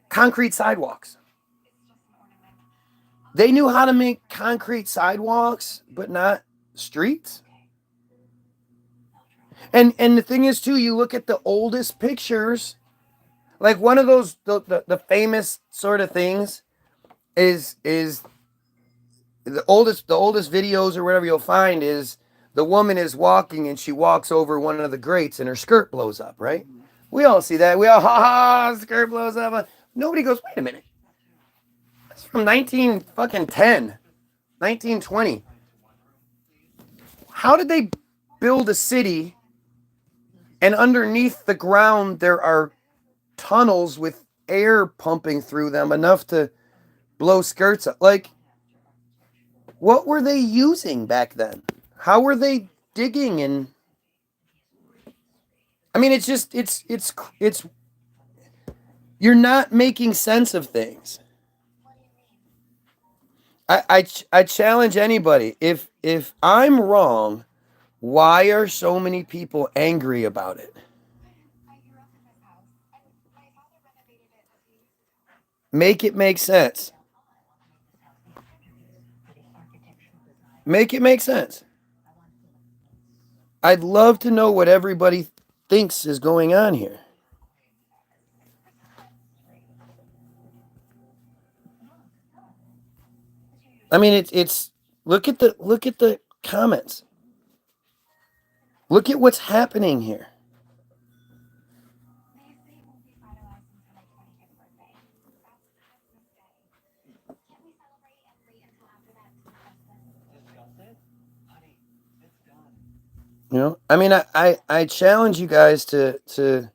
concrete sidewalks. They knew how to make concrete sidewalks, but not streets. And the thing is too, you look at the oldest pictures, like one of those the famous sort of things is the oldest videos or whatever you'll find is the woman is walking and she walks over one of the grates and her skirt blows up, right? We all see that. We all skirt blows up. Nobody goes, wait a minute. That's from 19 fucking 10, 1920. How did they build a city and underneath the ground there are tunnels with air pumping through them enough to blow skirts up? Like, what were they using back then? How were they digging? And I mean, it's just it's you're not making sense of things. I challenge anybody. If I'm wrong, why are so many people angry about it? Make it make sense. Make it make sense. I'd love to know what everybody thinks is going on here. I mean, it's look at the comments. Look at what's happening here. I mean, I challenge you guys to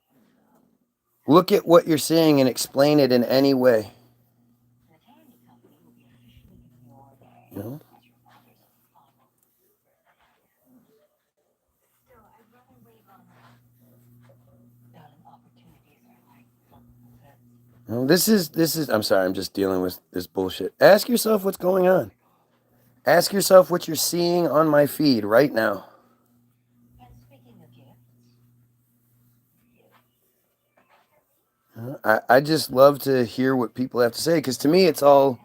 look at what you're seeing and explain it in any way. You know, this is. I'm sorry, I'm just dealing with this bullshit. Ask yourself what's going on. Ask yourself what you're seeing on my feed right now. I just love to hear what people have to say because to me it's all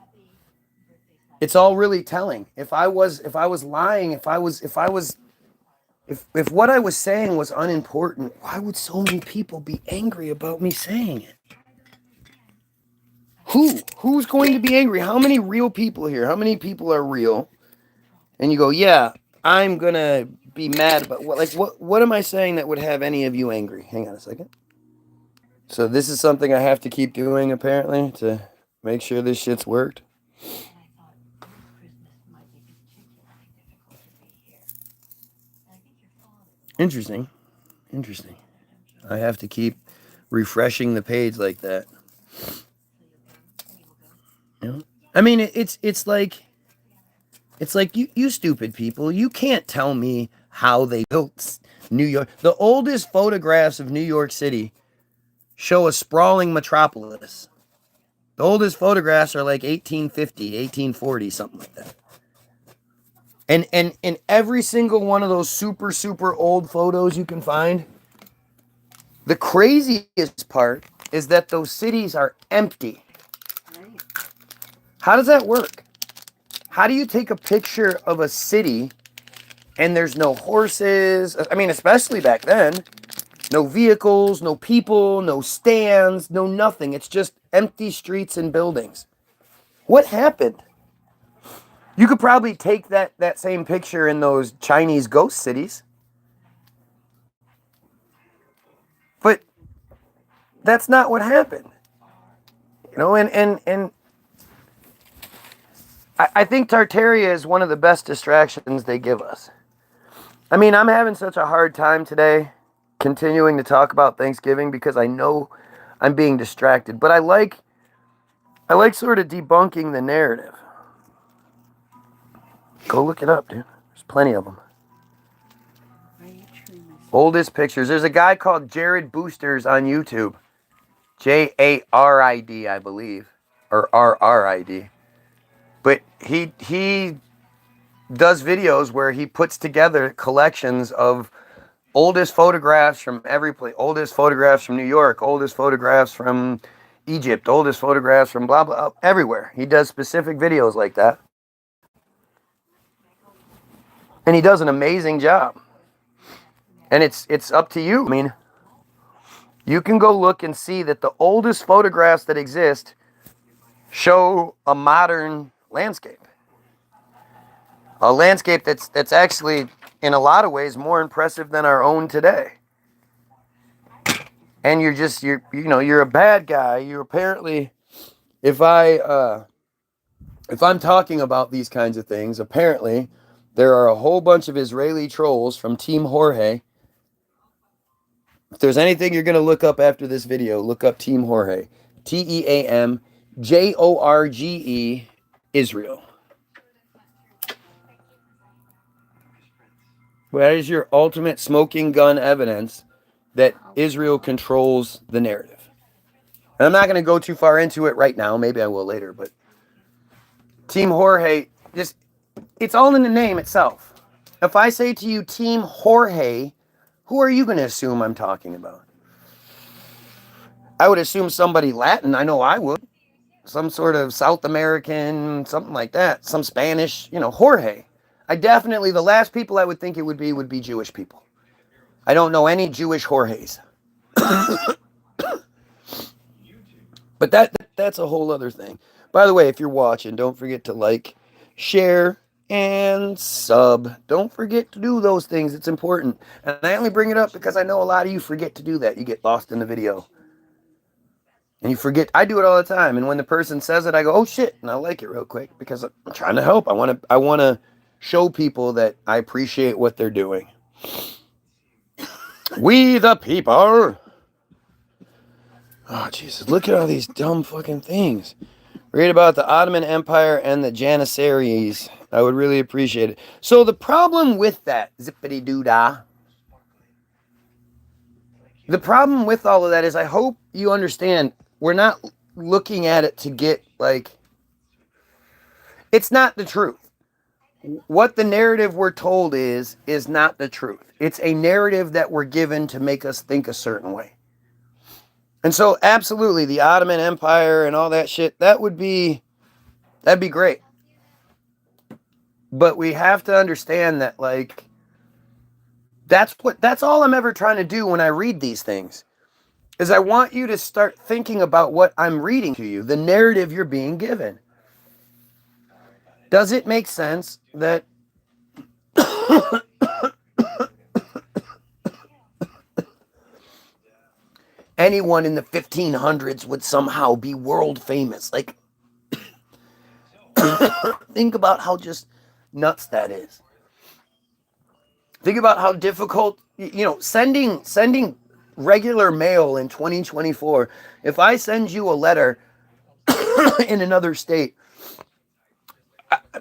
really telling. If I was lying, if what I was saying was unimportant, why would so many people be angry about me saying it? Who's going to be angry? How many real people here? How many people are real? And you go, yeah, I'm gonna be mad about what am I saying that would have any of you angry? Hang on a second. So this is something I have to keep doing apparently to make sure this shit's worked. Interesting. Interesting. I have to keep refreshing the page like that. I mean, it's like you stupid people. You can't tell me how they built New York. The oldest photographs of New York City show a sprawling metropolis. The oldest photographs are like 1850, 1840, something like that. And in every single one of those super, super old photos you can find, the craziest part is that those cities are empty. Right. How does that work? How do you take a picture of a city and there's no horses? I mean, especially back then, no vehicles, no people, no stands, no nothing. It's just empty streets and buildings. What happened? You could probably take that same picture in those Chinese ghost cities. But that's not what happened. You know, and I think Tartaria is one of the best distractions they give us. I mean, I'm having such a hard time today continuing to talk about Thanksgiving because I know I'm being distracted. But I like sort of debunking the narrative. Go look it up, dude. There's plenty of them. Oldest pictures. There's a guy called Jared Boosters on YouTube. Jarid, I believe. Or RRID. But he does videos where he puts together collections of oldest photographs from every place. Oldest photographs from New York. Oldest photographs from Egypt. Oldest photographs from blah, blah, everywhere. He does specific videos like that. And he does an amazing job. And it's up to you. I mean, you can go look and see that the oldest photographs that exist show a modern landscape. A landscape that's actually, in a lot of ways, more impressive than our own today. And you're a bad guy. You apparently, if I'm talking about these kinds of things, apparently there are a whole bunch of Israeli trolls from Team Jorge. If there's anything you're going to look up after this video, look up Team Jorge. TEAMJORGE, Israel. Well, that is your ultimate smoking gun evidence that Israel controls the narrative. And I'm not going to go too far into it right now. Maybe I will later. But Team Jorge, it's all in the name itself. If I say to you Team Jorge, who are you going to assume I'm talking about? I would assume somebody Latin. I know I would. Some sort of South American, something like that. Some Spanish, Jorge. The last people I would think it would be Jewish people. I don't know any Jewish Jorges. But that's a whole other thing. By the way, if you're watching, don't forget to like, share, and sub. Don't forget to do those things. It's important. And I only bring it up because I know a lot of you forget to do that. You get lost in the video. And you forget. I do it all the time. And when the person says it, I go, oh shit. And I like it real quick because I'm trying to help. I want to show people that I appreciate what they're doing. We the people. Oh, Jesus. Look at all these dumb fucking things. Read about the Ottoman Empire and the Janissaries. I would really appreciate it. So the problem with that, zippity-doo-dah, the problem with all of that is I hope you understand we're not looking at it to get, it's not the truth. What the narrative we're told is not the truth. It's a narrative that we're given to make us think a certain way. And so, absolutely, the Ottoman Empire and all that shit, that'd be great. But we have to understand that, that's all I'm ever trying to do when I read these things, is I want you to start thinking about what I'm reading to you, the narrative you're being given. Does it make sense that anyone in the 1500s would somehow be world famous? Think about how just nuts that is. Think about how difficult, sending regular mail in 2024. If I send you a letter in another state,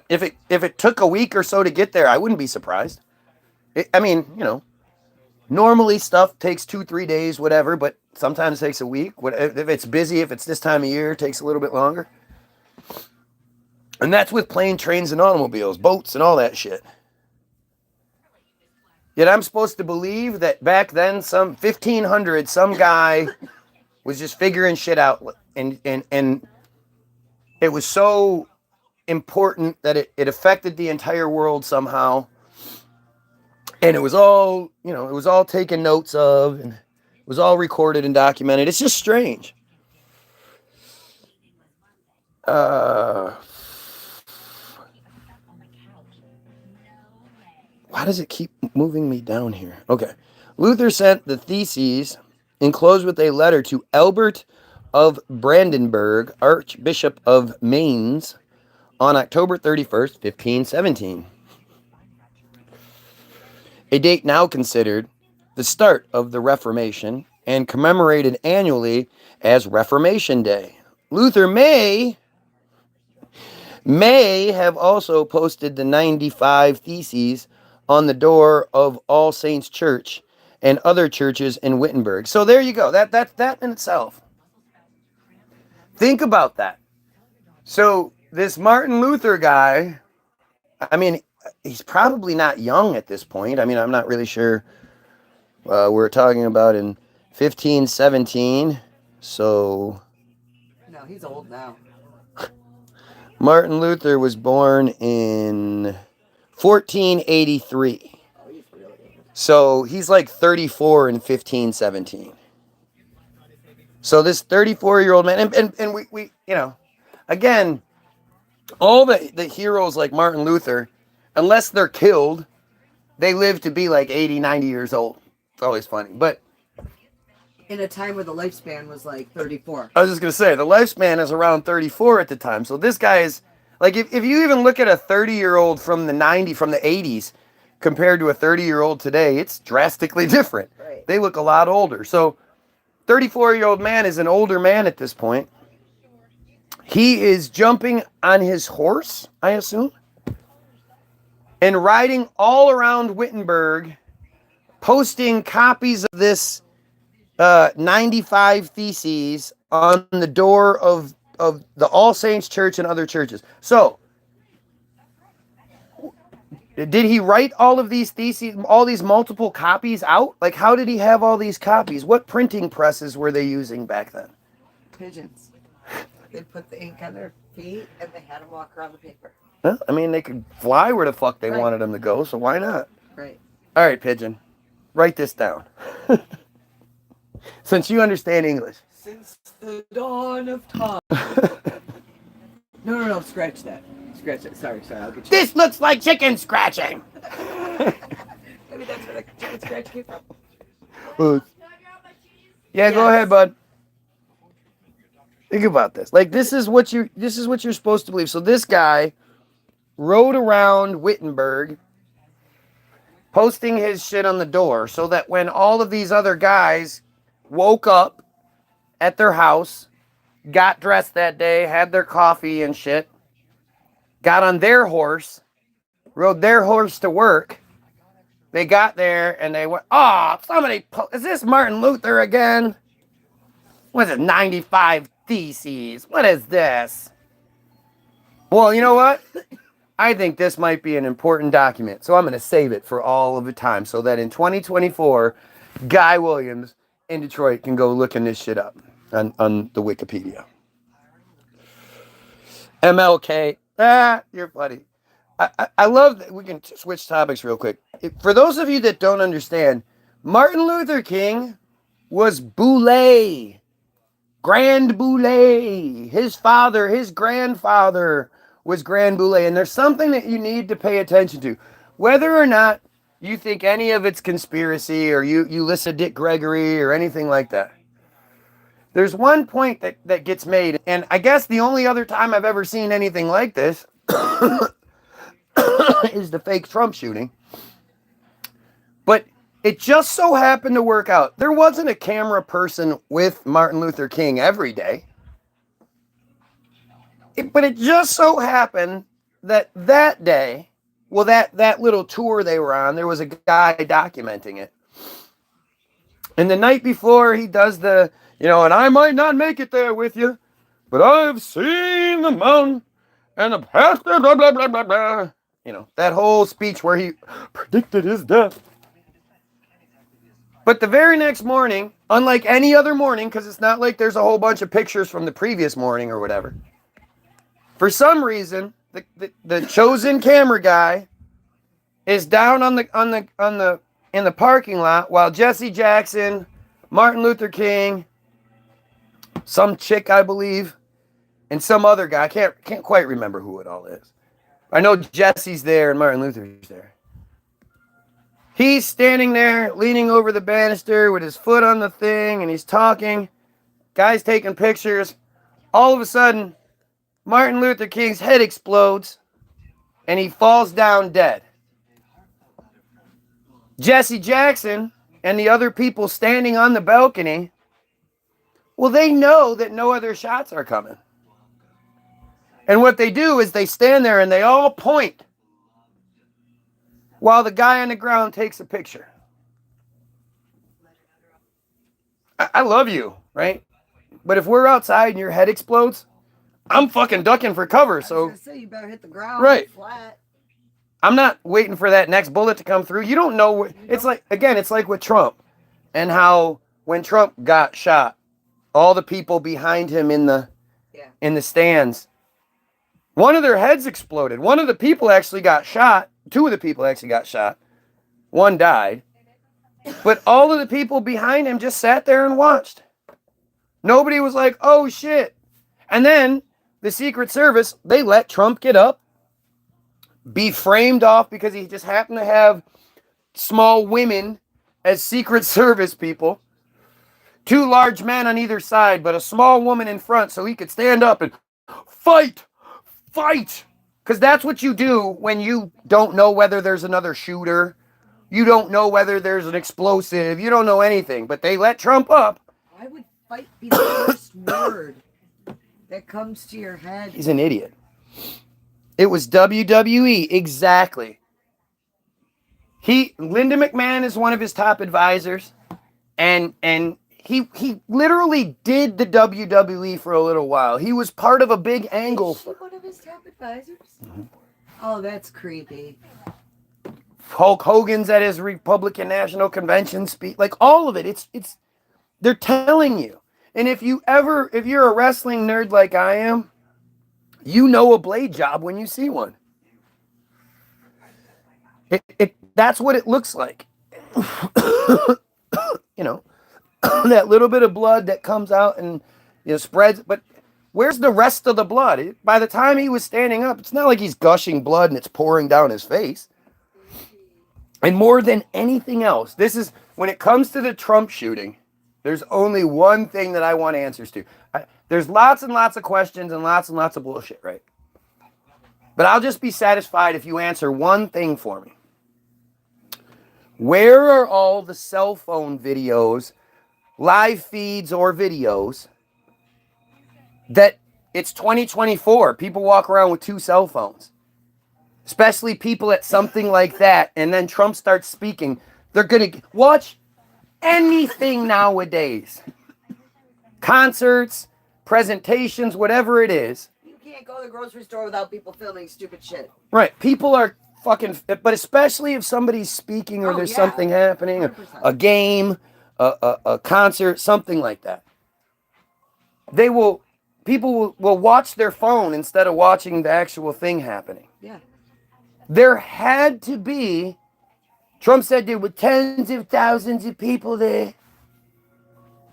if it took a week or so to get there, I wouldn't be surprised. Normally stuff takes 2-3 days, whatever, but sometimes it takes a week. If it's busy, if it's this time of year, it takes a little bit longer. And that's with planes, trains, and automobiles, boats, and all that shit. Yet I'm supposed to believe that back then, some 1500, some guy was just figuring shit out, and it was so important that it affected the entire world somehow. And it was all, it was all taken notes of, and it was all recorded and documented. It's just strange. Why does it keep moving me down here? Okay. Luther sent the theses enclosed with a letter to Albert of Brandenburg, Archbishop of Mainz, on October 31st, 1517. A date now considered the start of the Reformation and commemorated annually as Reformation Day. Luther may have also posted the 95 Theses on the door of All Saints Church and other churches in Wittenberg. So there you go. That in itself. Think about that. So this Martin Luther guy, I mean, he's probably not young at this point. I mean, I'm not really sure. We're talking about in 1517. So No, he's old now. Martin Luther was born in 1483. Oh, he's really old. So he's like 34 in 1517. So this 34-year-old man, and we again, all the heroes like Martin Luther, unless they're killed, they live to be like 80, 90 years old. It's always funny. But in a time where the lifespan was like 34. I was just going to say, the lifespan is around 34 at the time. So this guy is, like, if you even look at a 30-year-old from the 80s, compared to a 30-year-old today, it's drastically different. Right. They look a lot older. So 34-year-old man is an older man at this point. He is jumping on his horse, I assume, and riding all around Wittenberg, posting copies of this 95 Theses on the door of the All Saints Church and other churches. So, did he write all of these theses, all these multiple copies out? Like, how did he have all these copies? What printing presses were they using back then? Pigeons. They put the ink on their feet and they had them walk around the paper. Well, I mean, they could fly where the fuck they Right. wanted them to go, so why not? Right. All right, Pigeon, write this down. Since you understand English. Since the dawn of time. No, scratch that. Scratch that. Sorry, I'll get you. This looks like chicken scratching. Maybe that's where the chicken scratch came from. Yeah, go ahead, bud. Think about this. Like, this is what you're supposed to believe. So this guy rode around Wittenberg posting his shit on the door so that when all of these other guys woke up at their house, got dressed that day, had their coffee and shit, got on their horse, rode their horse to work. They got there and they went, is this Martin Luther again? What is it, 95 Theses? What is this? Well, you know what? I think this might be an important document, so I'm going to save it for all of the time so that in 2024, Guy Williams in Detroit can go looking this shit up on the Wikipedia. MLK. You're funny. I love that we can switch topics real quick. For those of you that don't understand, Martin Luther King was Boulay. Grand Boulay. His grandfather was Grand Boulay. And there's something that you need to pay attention to. Whether or not you think any of it's conspiracy or you listen to Dick Gregory or anything like that. There's one point that gets made. And I guess the only other time I've ever seen anything like this is the fake Trump shooting. But it just so happened to work out. There wasn't a camera person with Martin Luther King every day. But it just so happened that day, well, that little tour they were on, there was a guy documenting it. And the night before he does and I might not make it there with you, but I've seen the mountain And the pastor, blah, blah, blah, blah, blah. You know, that whole speech where he predicted his death. But the very next morning, unlike any other morning, because it's not like there's a whole bunch of pictures from the previous morning or whatever, for some reason, the chosen camera guy is down in the parking lot while Jesse Jackson, Martin Luther King, some chick I believe, and some other guy, I can't quite remember who it all is. I know Jesse's there and Martin Luther's there. He's standing there leaning over the banister with his foot on the thing and he's talking. Guy's taking pictures. All of a sudden, Martin Luther King's head explodes and he falls down dead. Jesse Jackson and the other people standing on the balcony, well, they know that no other shots are coming. And what they do is they stand there and they all point while the guy on the ground takes a picture. I love you, right? But if we're outside and your head explodes, I'm fucking ducking for cover. So I was gonna say, you better hit the ground right. Flat. I'm not waiting for that next bullet to come through. You don't know. It's like, again, it's like with Trump and how when Trump got shot, all the people behind him in the stands, one of their heads exploded. One of the people actually got shot. Two of the people actually got shot. One died. But all of the people behind him just sat there and watched. Nobody was like, oh shit. And then the Secret Service, they let Trump get up, be framed off because he just happened to have small women as Secret Service people. Two large men on either side, but a small woman in front so he could stand up and fight. Because that's what you do when you don't know whether there's another shooter. You don't know whether there's an explosive. You don't know anything. But they let Trump up. Why would fight be the first word that comes to your head? He's an idiot. It was WWE, exactly. Linda McMahon is one of his top advisors, and he literally did the WWE for a little while. He was part of a big angle. Is she one of his top advisors? Mm-hmm. Oh, that's creepy. Hulk Hogan's at his Republican National Convention speech, like all of it. It's they're telling you. And if you're a wrestling nerd like I am, you know a blade job when you see one. That's what it looks like. You know, that little bit of blood that comes out and spreads. But where's the rest of the blood? By the time he was standing up, it's not like he's gushing blood and it's pouring down his face. And more than anything else, this is when it comes to the Trump shooting, there's only one thing that I want answers to. There's lots and lots of questions and lots of bullshit, right? But I'll just be satisfied if you answer one thing for me. Where are all the cell phone videos, live feeds or videos that it's 2024? People walk around with two cell phones. Especially people at something like that, and then Trump starts speaking. They're going to watch anything nowadays. Concerts, presentations, whatever it is. You can't go to the grocery store without people filming stupid shit. Right. People are fucking, but especially if somebody's speaking or there's something happening, a game, a concert, something like that. People will watch their phone instead of watching the actual thing happening. Yeah. There had to be, Trump said there were tens of thousands of people there.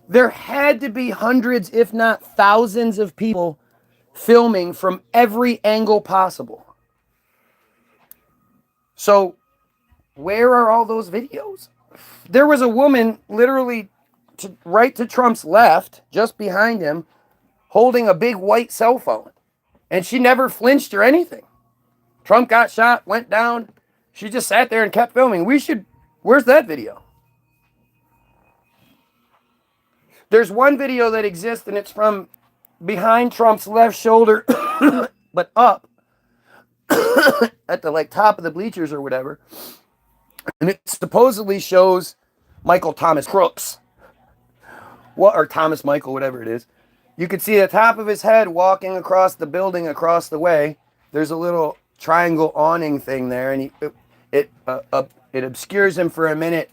There had to be hundreds, if not thousands of people filming from every angle possible. So, where are all those videos? There was a woman literally right to Trump's left, just behind him, holding a big white cell phone. And she never flinched or anything. Trump got shot, went down. She just sat there and kept filming. Where's that video? There's one video that exists, and it's from behind Trump's left shoulder, but up at the top of the bleachers or whatever. And it supposedly shows Michael Thomas Crooks. Or Thomas Michael, whatever it is. You could see the top of his head walking across the building across the way. there's a little triangle awning thing there, and it obscures him for a minute,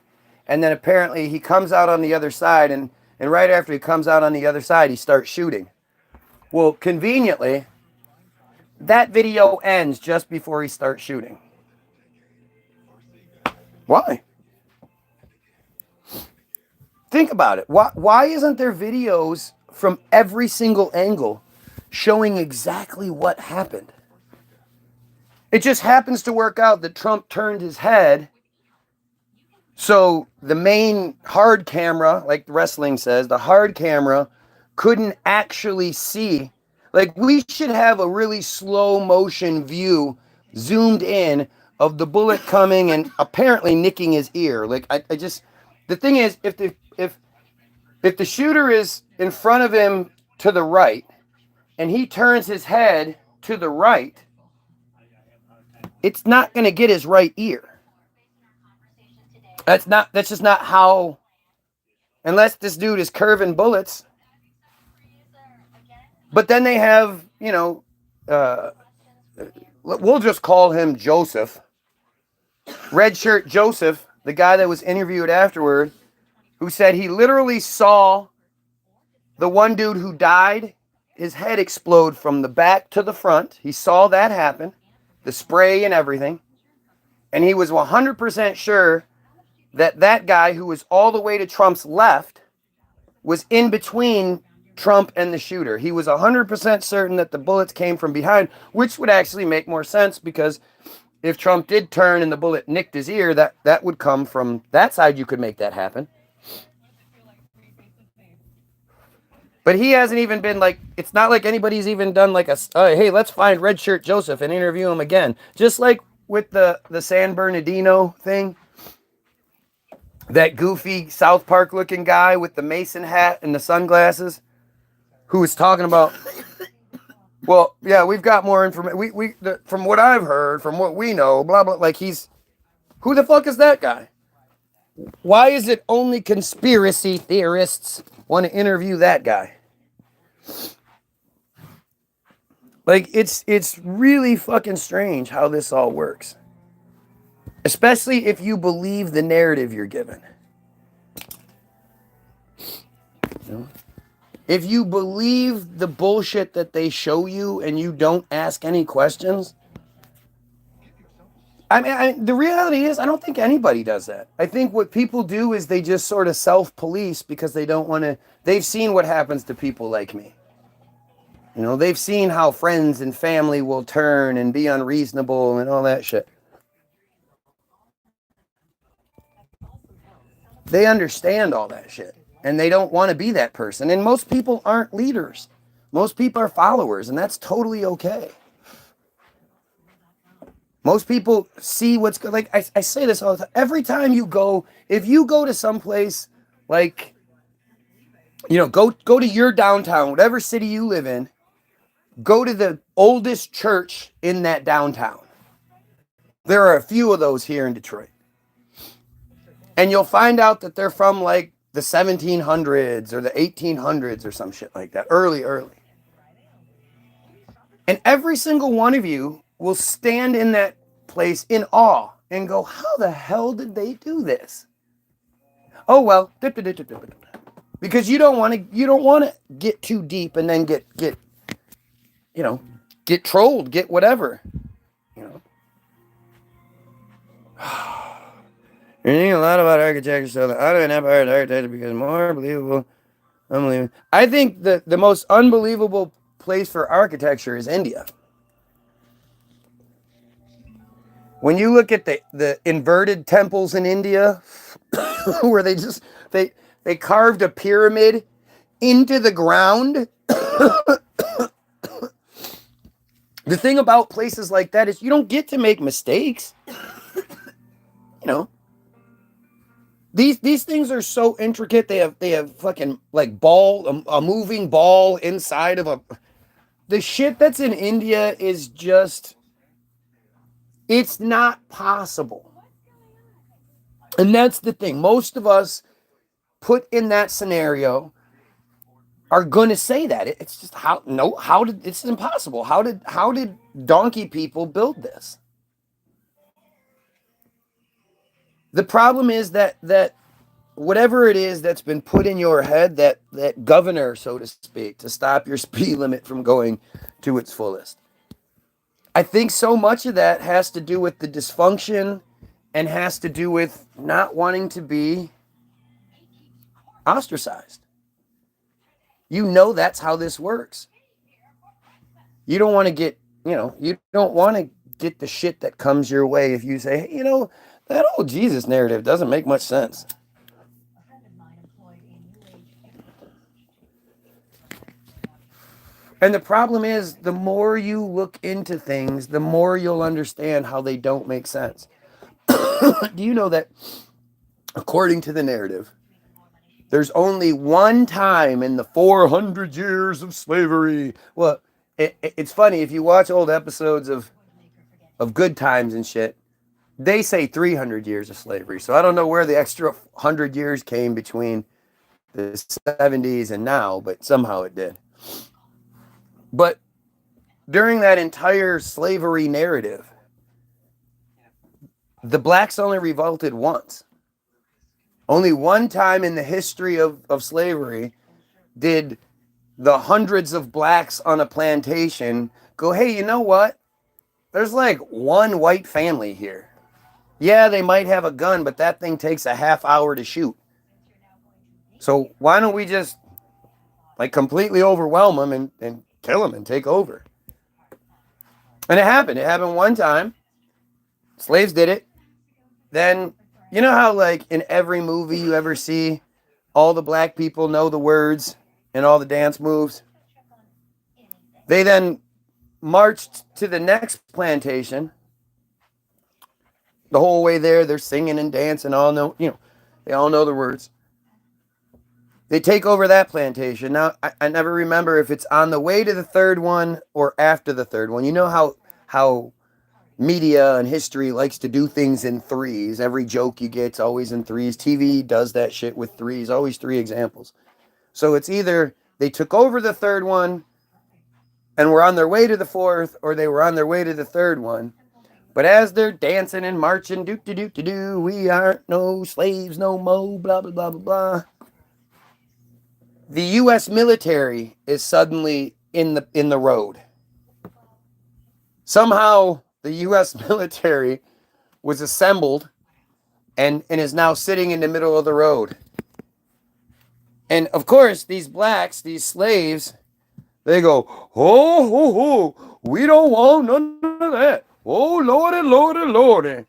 and then apparently he comes out on the other side, and right after he comes out on the other side, he starts shooting. Well, conveniently, that video ends just before he starts shooting. Why? Think about it. Why isn't there videos from every single angle showing exactly what happened? It just happens to work out that Trump turned his head, so the main hard camera, like wrestling says, the hard camera couldn't actually see. Like, we should have a really slow motion view zoomed in of the bullet coming and apparently nicking his ear. Like, I just, the thing is, if the shooter is in front of him to the right and he turns his head to the right, it's not going to get his right ear. That's just not how, unless this dude is curving bullets. But then they have, we'll just call him Joseph. Red Shirt Joseph, the guy that was interviewed afterward, who said he literally saw the one dude who died, his head explode from the back to the front. He saw that happen, the spray and everything. And he was 100% sure that guy who was all the way to Trump's left was in between Trump and the shooter. He was 100% certain that the bullets came from behind, which would actually make more sense, because if Trump did turn and the bullet nicked his ear, that would come from that side. You could make that happen. But he hasn't even been like, it's not like anybody's even done like hey, let's find Red Shirt Joseph and interview him again. Just like with the San Bernardino thing. That goofy South Park looking guy with the Mason hat and the sunglasses, who was talking about, well, yeah, we've got more information. From what I've heard, from what we know, blah, blah, like who the fuck is that guy? Why is it only conspiracy theorists want to interview that guy? Like, it's really fucking strange how this all works. Especially if you believe the narrative you're given. If you believe the bullshit that they show you and you don't ask any questions. I mean, the reality is, I don't think anybody does that. I think what people do is they just sort of self-police because they don't want to. They've seen what happens to people like me. They've seen how friends and family will turn and be unreasonable and all that shit. They understand all that shit. And they don't want to be that person. And most people aren't leaders. Most people are followers, and that's totally okay. Most people see what's good. Like, I say this all the time. Every time you go, if you go to someplace like, go to your downtown, whatever city you live in, go to the oldest church in that downtown. There are a few of those here in Detroit. And you'll find out that they're from like the 1700s or the 1800s or some shit like that. Early. And every single one of you will stand in that place in awe and go, how the hell did they do this? Oh, well, because you don't want to get too deep and then get trolled, get whatever. You're thinking a lot about architecture, so the Ottoman Empire is architecture because more unbelievable. I think the most unbelievable place for architecture is India. When you look at the inverted temples in India, where they carved a pyramid into the ground. The thing about places like that is you don't get to make mistakes. These things are so intricate. They have fucking like a moving ball inside of the shit that's in India is just, it's not possible. And that's the thing. Most of us put in that scenario are going to say that. It's just how did it's impossible. How did donkey people build this? The problem is that whatever it is that's been put in your head, that governor, so to speak, to stop your speed limit from going to its fullest. I think so much of that has to do with the dysfunction and has to do with not wanting to be ostracized. You know that's how this works. You don't want to get, you don't want to get the shit that comes your way if you say, hey, that old Jesus narrative doesn't make much sense. And the problem is, the more you look into things, the more you'll understand how they don't make sense. Do you know that, according to the narrative, there's only one time in the 400 years of slavery? Well, it's funny, if you watch old episodes of Good Times and shit, they say 300 years of slavery. So I don't know where the extra 100 years came between the 70s and now, but somehow it did. But during that entire slavery narrative, the blacks only revolted once. Only one time in the history of slavery did the hundreds of blacks on a plantation go, hey, you know what? There's like one white family here. Yeah, they might have a gun, but that thing takes a half hour to shoot. So why don't we just like completely overwhelm them and kill them and take over? And it happened. It happened one time. Slaves did it. Then, you know how like in every movie you ever see, all the black people know the words and all the dance moves? They then marched to the next plantation. The whole way there, they're singing and dancing, they all know the words. They take over that plantation. Now, I never remember if it's on the way to the third one or after the third one. You know how media and history likes to do things in threes. Every joke you get's always in threes. TV does that shit with threes, always three examples. So it's either they took over the third one and were on their way to the fourth, or they were on their way to the third one. But as they're dancing and marching, do, we aren't no slaves no more, blah, blah, blah, blah, blah. The U.S. military is suddenly in the road. Somehow the U.S. military was assembled and is now sitting in the middle of the road. And of course, these blacks, these slaves, they go, we don't want none of that. Oh, Lordy, Lordy, Lordy.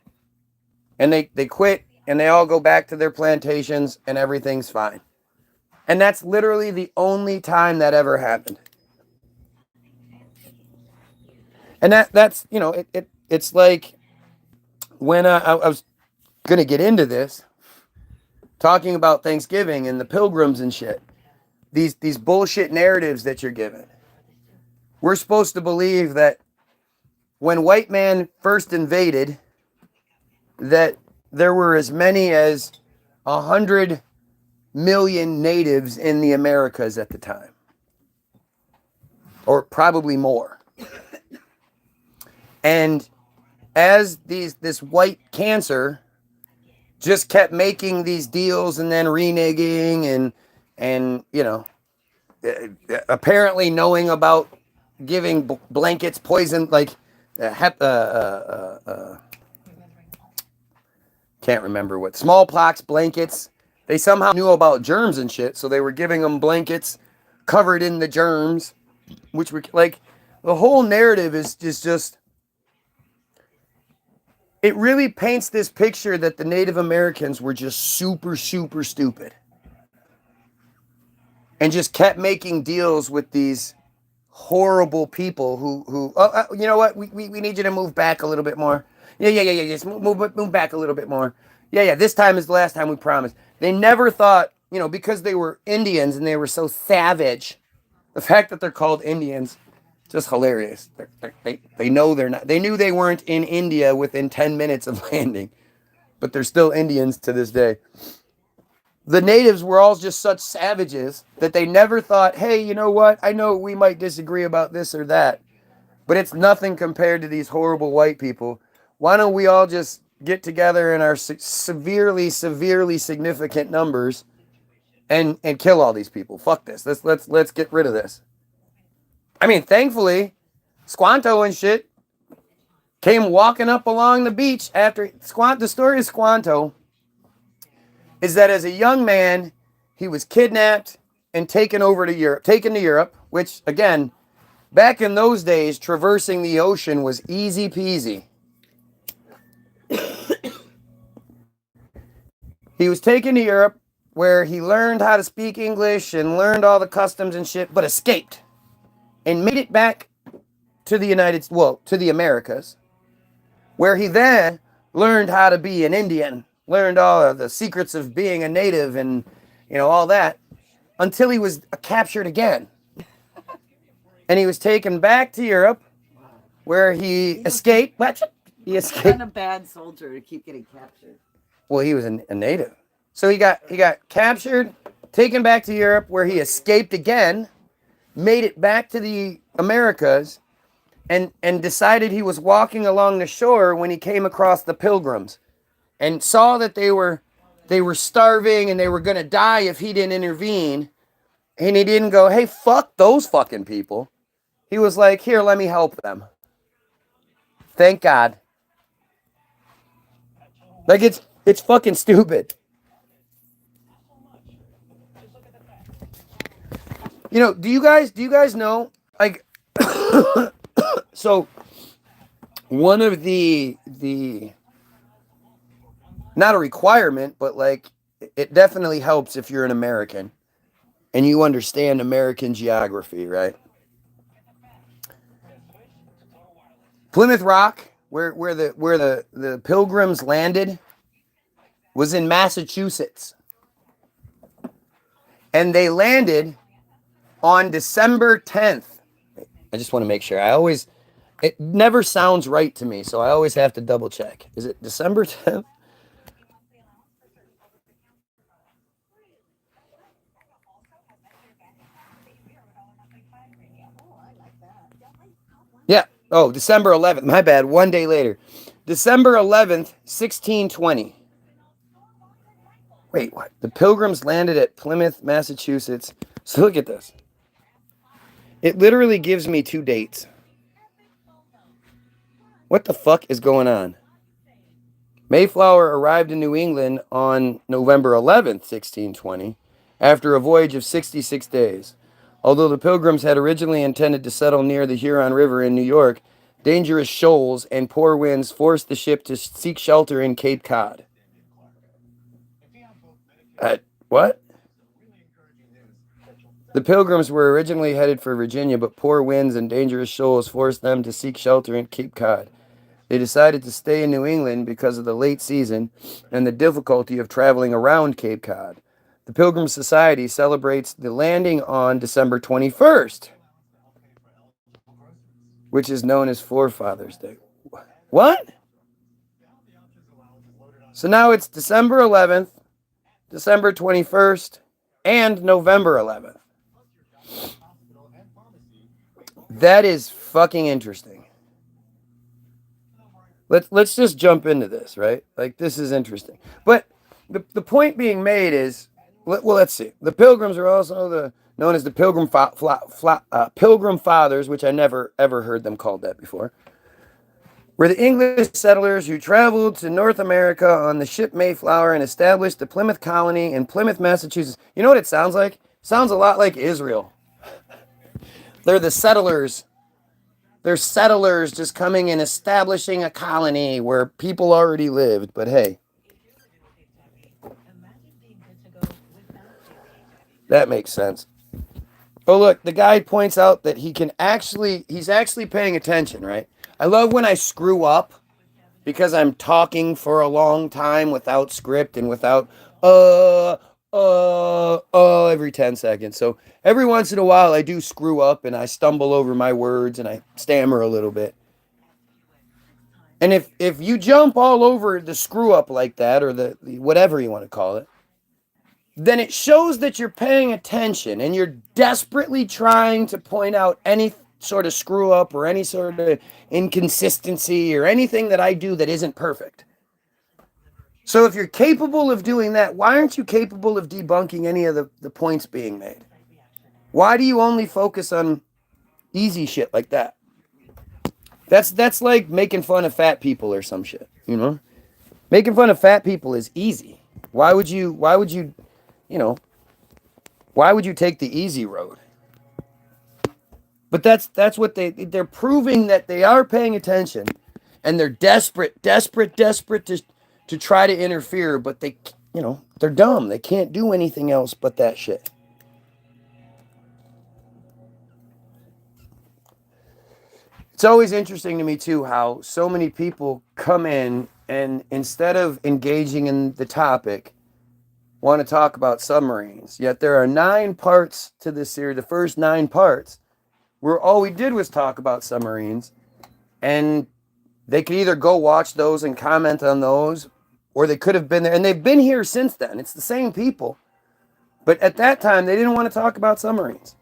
And they quit and they all go back to their plantations and everything's fine. And that's literally the only time that ever happened. And that's, it's like when I was going to get into this, talking about Thanksgiving and the pilgrims and shit, these bullshit narratives that you're given. We're supposed to believe that when white man first invaded, that there were as many as 100 million natives in the Americas at the time, or probably more. And as this white cancer just kept making these deals and then reneging and apparently knowing about giving blankets poison, like can't remember what, smallpox blankets. They somehow knew about germs and shit, so they were giving them blankets covered in the germs, which were like, the whole narrative is just it really paints this picture that the Native Americans were just super, super stupid and just kept making deals with these horrible people who you know what, we need you to move back a little bit more. Yeah, just move back a little bit more. Yeah, this time is the last time, we promise. They never thought, because they were Indians and they were so savage, the fact that they're called Indians, just hilarious. They know they're not. They knew they weren't in India within 10 minutes of landing, but they're still Indians to this day. the natives were all just such savages that they never thought, hey, you know what? I know we might disagree about this or that, but it's nothing compared to these horrible white people. Why don't we all just get together in our severely, severely significant numbers and kill all these people? Fuck this. Let's get rid of this. I mean, thankfully, Squanto and shit came walking up along the beach after the story of Squanto is that as a young man, he was kidnapped and taken to Europe, which again, back in those days, traversing the ocean was easy peasy. He was taken to Europe where he learned how to speak English and learned all the customs and shit, but escaped and made it back to the Americas, where he then learned how to be an Indian, learned all of the secrets of being a native and, all that, until he was captured again. And he was taken back to Europe, where he escaped. What? He escaped. He's been a bad soldier to keep getting captured. Well, he was a native. So he got captured, taken back to Europe, where he escaped again, made it back to the Americas, and decided he was walking along the shore when he came across the Pilgrims and saw that they were starving and they were going to die if he didn't intervene. And he didn't go, hey, fuck those fucking people. He was like, here, let me help them. Thank God. Like, it's fucking stupid. Do you guys know, like, so one of the not a requirement, but like it definitely helps if you're an American and you understand American geography, right? Plymouth Rock, where the Pilgrims landed, was in Massachusetts. And they landed on December 10th. I just want to make sure. It never sounds right to me, so I always have to double check. Is it December 10th? Yeah. Oh, December 11th. My bad. One day later. December 11th, 1620. Wait, what? The Pilgrims landed at Plymouth, Massachusetts. So look at this. It literally gives me two dates. What the fuck is going on? Mayflower arrived in New England on November 11th, 1620, after a voyage of 66 days. Although the Pilgrims had originally intended to settle near the Huron River in New York, dangerous shoals and poor winds forced the ship to seek shelter in Cape Cod. What? The Pilgrims were originally headed for Virginia, but poor winds and dangerous shoals forced them to seek shelter in Cape Cod. They decided to stay in New England because of the late season and the difficulty of traveling around Cape Cod. The Pilgrim Society celebrates the landing on December 21st, which is known as Forefathers Day. What? So now it's December 11th, December 21st, and November 11th. That is fucking interesting. Let's just jump into this, right? Like, this is interesting. But the point being made is, let's see. The Pilgrims are also known as the Pilgrim Fathers, which I never ever heard them called that before. Were the English settlers who traveled to North America on the ship Mayflower and established the Plymouth colony in Plymouth, Massachusetts. You know what it sounds like? It sounds a lot like Israel. They're the settlers. They're settlers just coming and establishing a colony where people already lived. But hey, that makes sense. Oh, look, the guy points out that he's actually paying attention, right? I love when I screw up because I'm talking for a long time without script and without every 10 seconds. So every once in a while I do screw up and I stumble over my words and I stammer a little bit. And if you jump all over the screw up like that, or the whatever you want to call it, then it shows that you're paying attention and you're desperately trying to point out any sort of screw up or any sort of inconsistency or anything that I do that isn't perfect. So if you're capable of doing that, why aren't you capable of debunking any of the points being made? Why do you only focus on easy shit like that? That's like making fun of fat people or some shit, you know? Making fun of fat people is easy. Why would you, you know, why would you take the easy road? But that's what they're proving that they are paying attention, and they're desperate to try to interfere, but they, you know, they're dumb. They can't do anything else but that shit. It's always interesting to me too how so many people come in and instead of engaging in the topic, want to talk about submarines. Yet there are 9 parts to this series. The first 9 parts where all we did was talk about submarines, and they could either go watch those and comment on those, or they could have been there, and they've been here since then. It's the same people. But at that time, they didn't want to talk about submarines.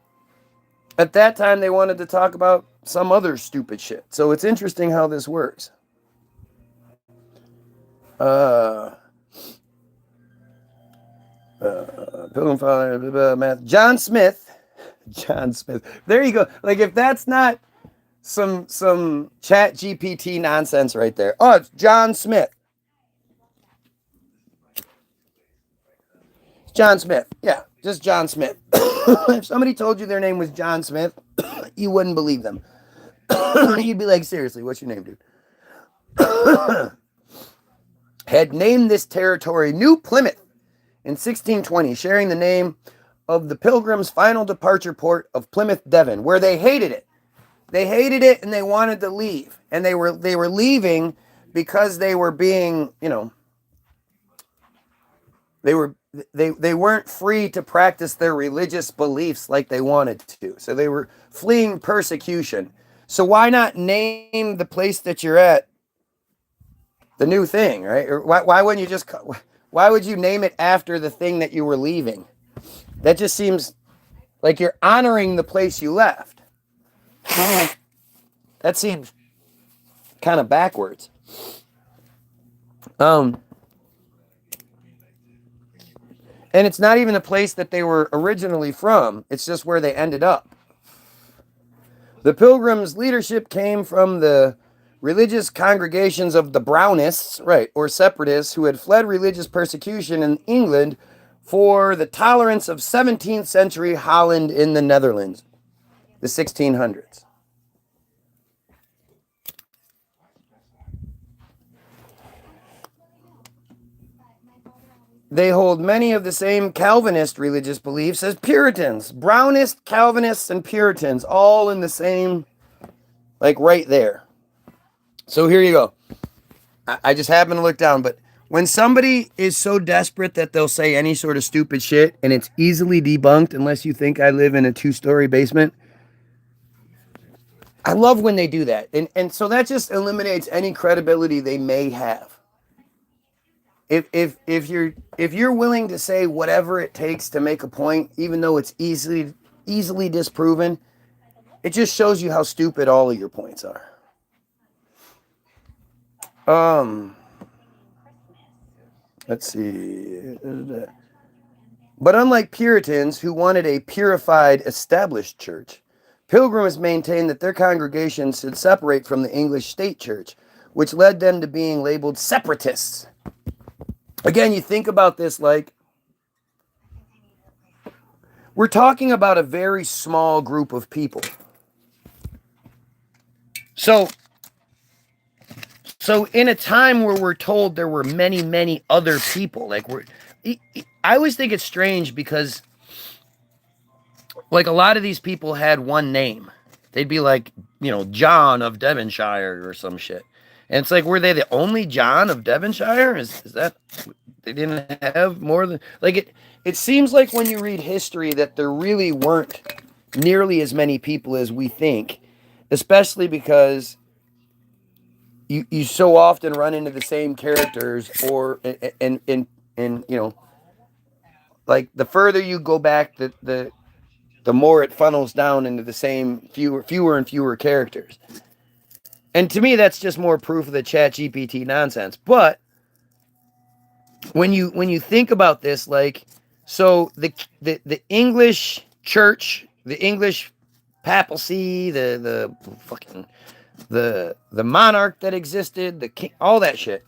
At that time, they wanted to talk about some other stupid shit. So it's interesting how this works. Pilgrim Father, math. John Smith. John Smith. There you go. Like, if that's not some chat GPT nonsense right there. Oh, it's John Smith. John Smith. Yeah, just John Smith. If somebody told you their name was John Smith, you wouldn't believe them. You'd be like, seriously, what's your name, dude? Had named this territory New Plymouth in 1620, sharing the name of the Pilgrims' final departure port of Plymouth, Devon, where they hated it. They hated it and they wanted to leave. And they were leaving because they were being, you know, they weren't free to practice their religious beliefs like they wanted to. So they were fleeing persecution. So why not name the place that you're at the new thing, right? Or why wouldn't you just, why would you name it after the thing that you were leaving? That just seems like you're honoring the place you left. That seems kind of backwards. And it's not even the place that they were originally from. It's just where they ended up. The Pilgrims' leadership came from the religious congregations of the Brownists, right, or separatists who had fled religious persecution in England for the tolerance of 17th century Holland in the Netherlands, the 1600s. They hold many of the same Calvinist religious beliefs as Puritans. Brownists, Calvinists, and Puritans, all in the same, like right there. So here you go. I just happened to look down, but when somebody is so desperate that they'll say any sort of stupid shit and it's easily debunked unless you think I live in a 2-story basement, I love when they do that. And so that just eliminates any credibility they may have. If you're willing to say whatever it takes to make a point, even though it's easily disproven, it just shows you how stupid all of your points are. Let's see. But unlike Puritans who wanted a purified, established church, Pilgrims maintained that their congregations should separate from the English state church, which led them to being labeled separatists. Again, you think about this like we're talking about a very small group of people. So in a time where we're told there were many, many other people, like I always think it's strange because like a lot of these people had one name. They'd be like, you know, John of Devonshire or some shit. And it's like, were they the only John of Devonshire? Is that, they didn't have more than, like it seems like when you read history that there really weren't nearly as many people as we think, especially because you so often run into the same characters or, and you know, like the further you go back, the more it funnels down into the same fewer and fewer characters. And to me, that's just more proof of the Chat GPT nonsense. But when you think about this, like, so the English church, the English papacy, the fucking the monarch that existed, the king, all that shit.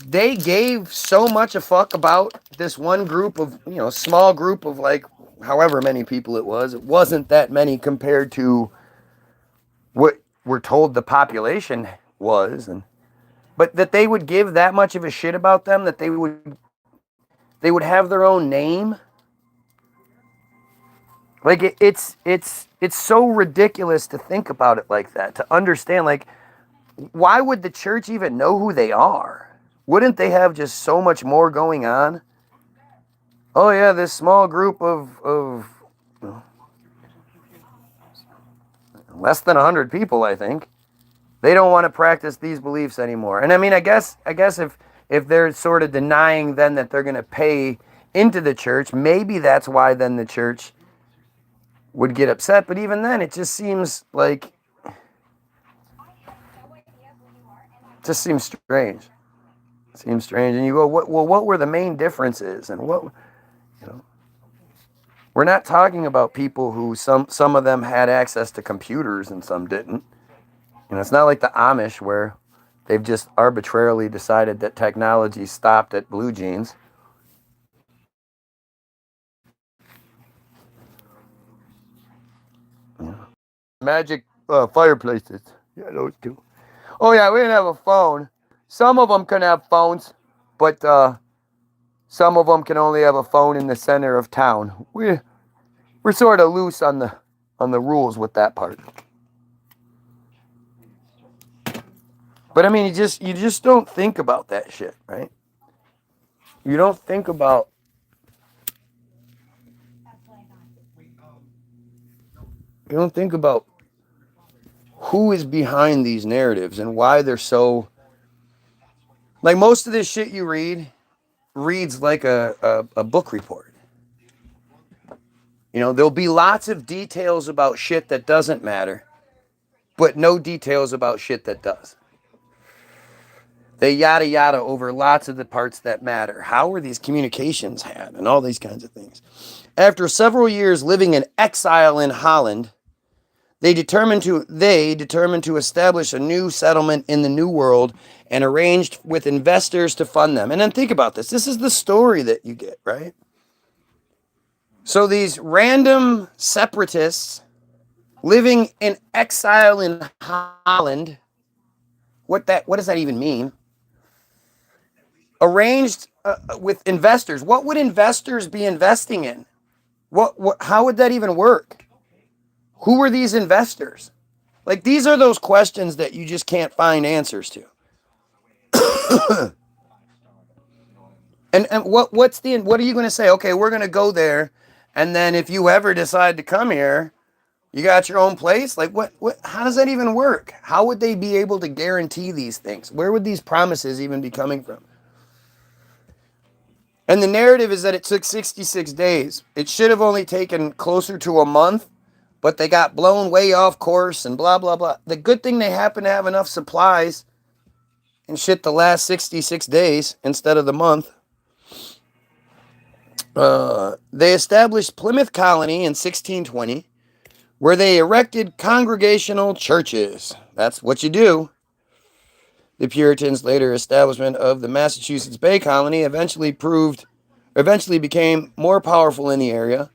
They gave so much a fuck about this one group of, small group of like however many people it was. It wasn't that many compared to what we're told the population was, and but that they would give that much of a shit about them, that they would have their own name. Like it's so ridiculous to think about it like that, to understand, like, why would the church even know who they are? Wouldn't they have just so much more going on? Oh yeah, this small group of less than 100 people, I think, they don't want to practice these beliefs anymore. And I mean, I guess if they're sort of denying then that they're going to pay into the church, maybe that's why then the church would get upset. But even then, it just seems like, strange. It seems strange. And you go, what were the main differences? And what, you know, we're not talking about people who some of them had access to computers and some didn't. It's not like the Amish where they've just arbitrarily decided that technology stopped at blue jeans. Magic fireplaces. Yeah, those two. Oh yeah, we didn't have a phone. Some of them can have phones, but some of them can only have a phone in the center of town. We're sort of loose on the rules with that part. But I mean, you just don't think about that shit, right? You don't think about who is behind these narratives and why they're so, like, most of this shit you reads like a book report. There'll be lots of details about shit that doesn't matter, but no details about shit that does. They yada yada over lots of the parts that matter. How were these communications had, and all these kinds of things. After several years living in exile in Holland, they determined to establish a new settlement in the New World and arranged with investors to fund them. And then think about this. This is the story that you get, right? So these random separatists living in exile in Holland, what does that even mean? Arranged with investors. What would investors be investing in? How would that even work? Who were these investors? Like, these are those questions that you just can't find answers to. and what are you going to say? Okay, we're going to go there, and then if you ever decide to come here, you got your own place? Like, what how does that even work? How would they be able to guarantee these things? Where would these promises even be coming from? And the narrative is that it took 66 days. It should have only taken closer to a month, but they got blown way off course and blah, blah, blah. The good thing they happen to have enough supplies and shit to last 66 days instead of the month. They established Plymouth Colony in 1620, where they erected congregational churches. That's what you do. The Puritans' later establishment of the Massachusetts Bay Colony eventually became more powerful in the area.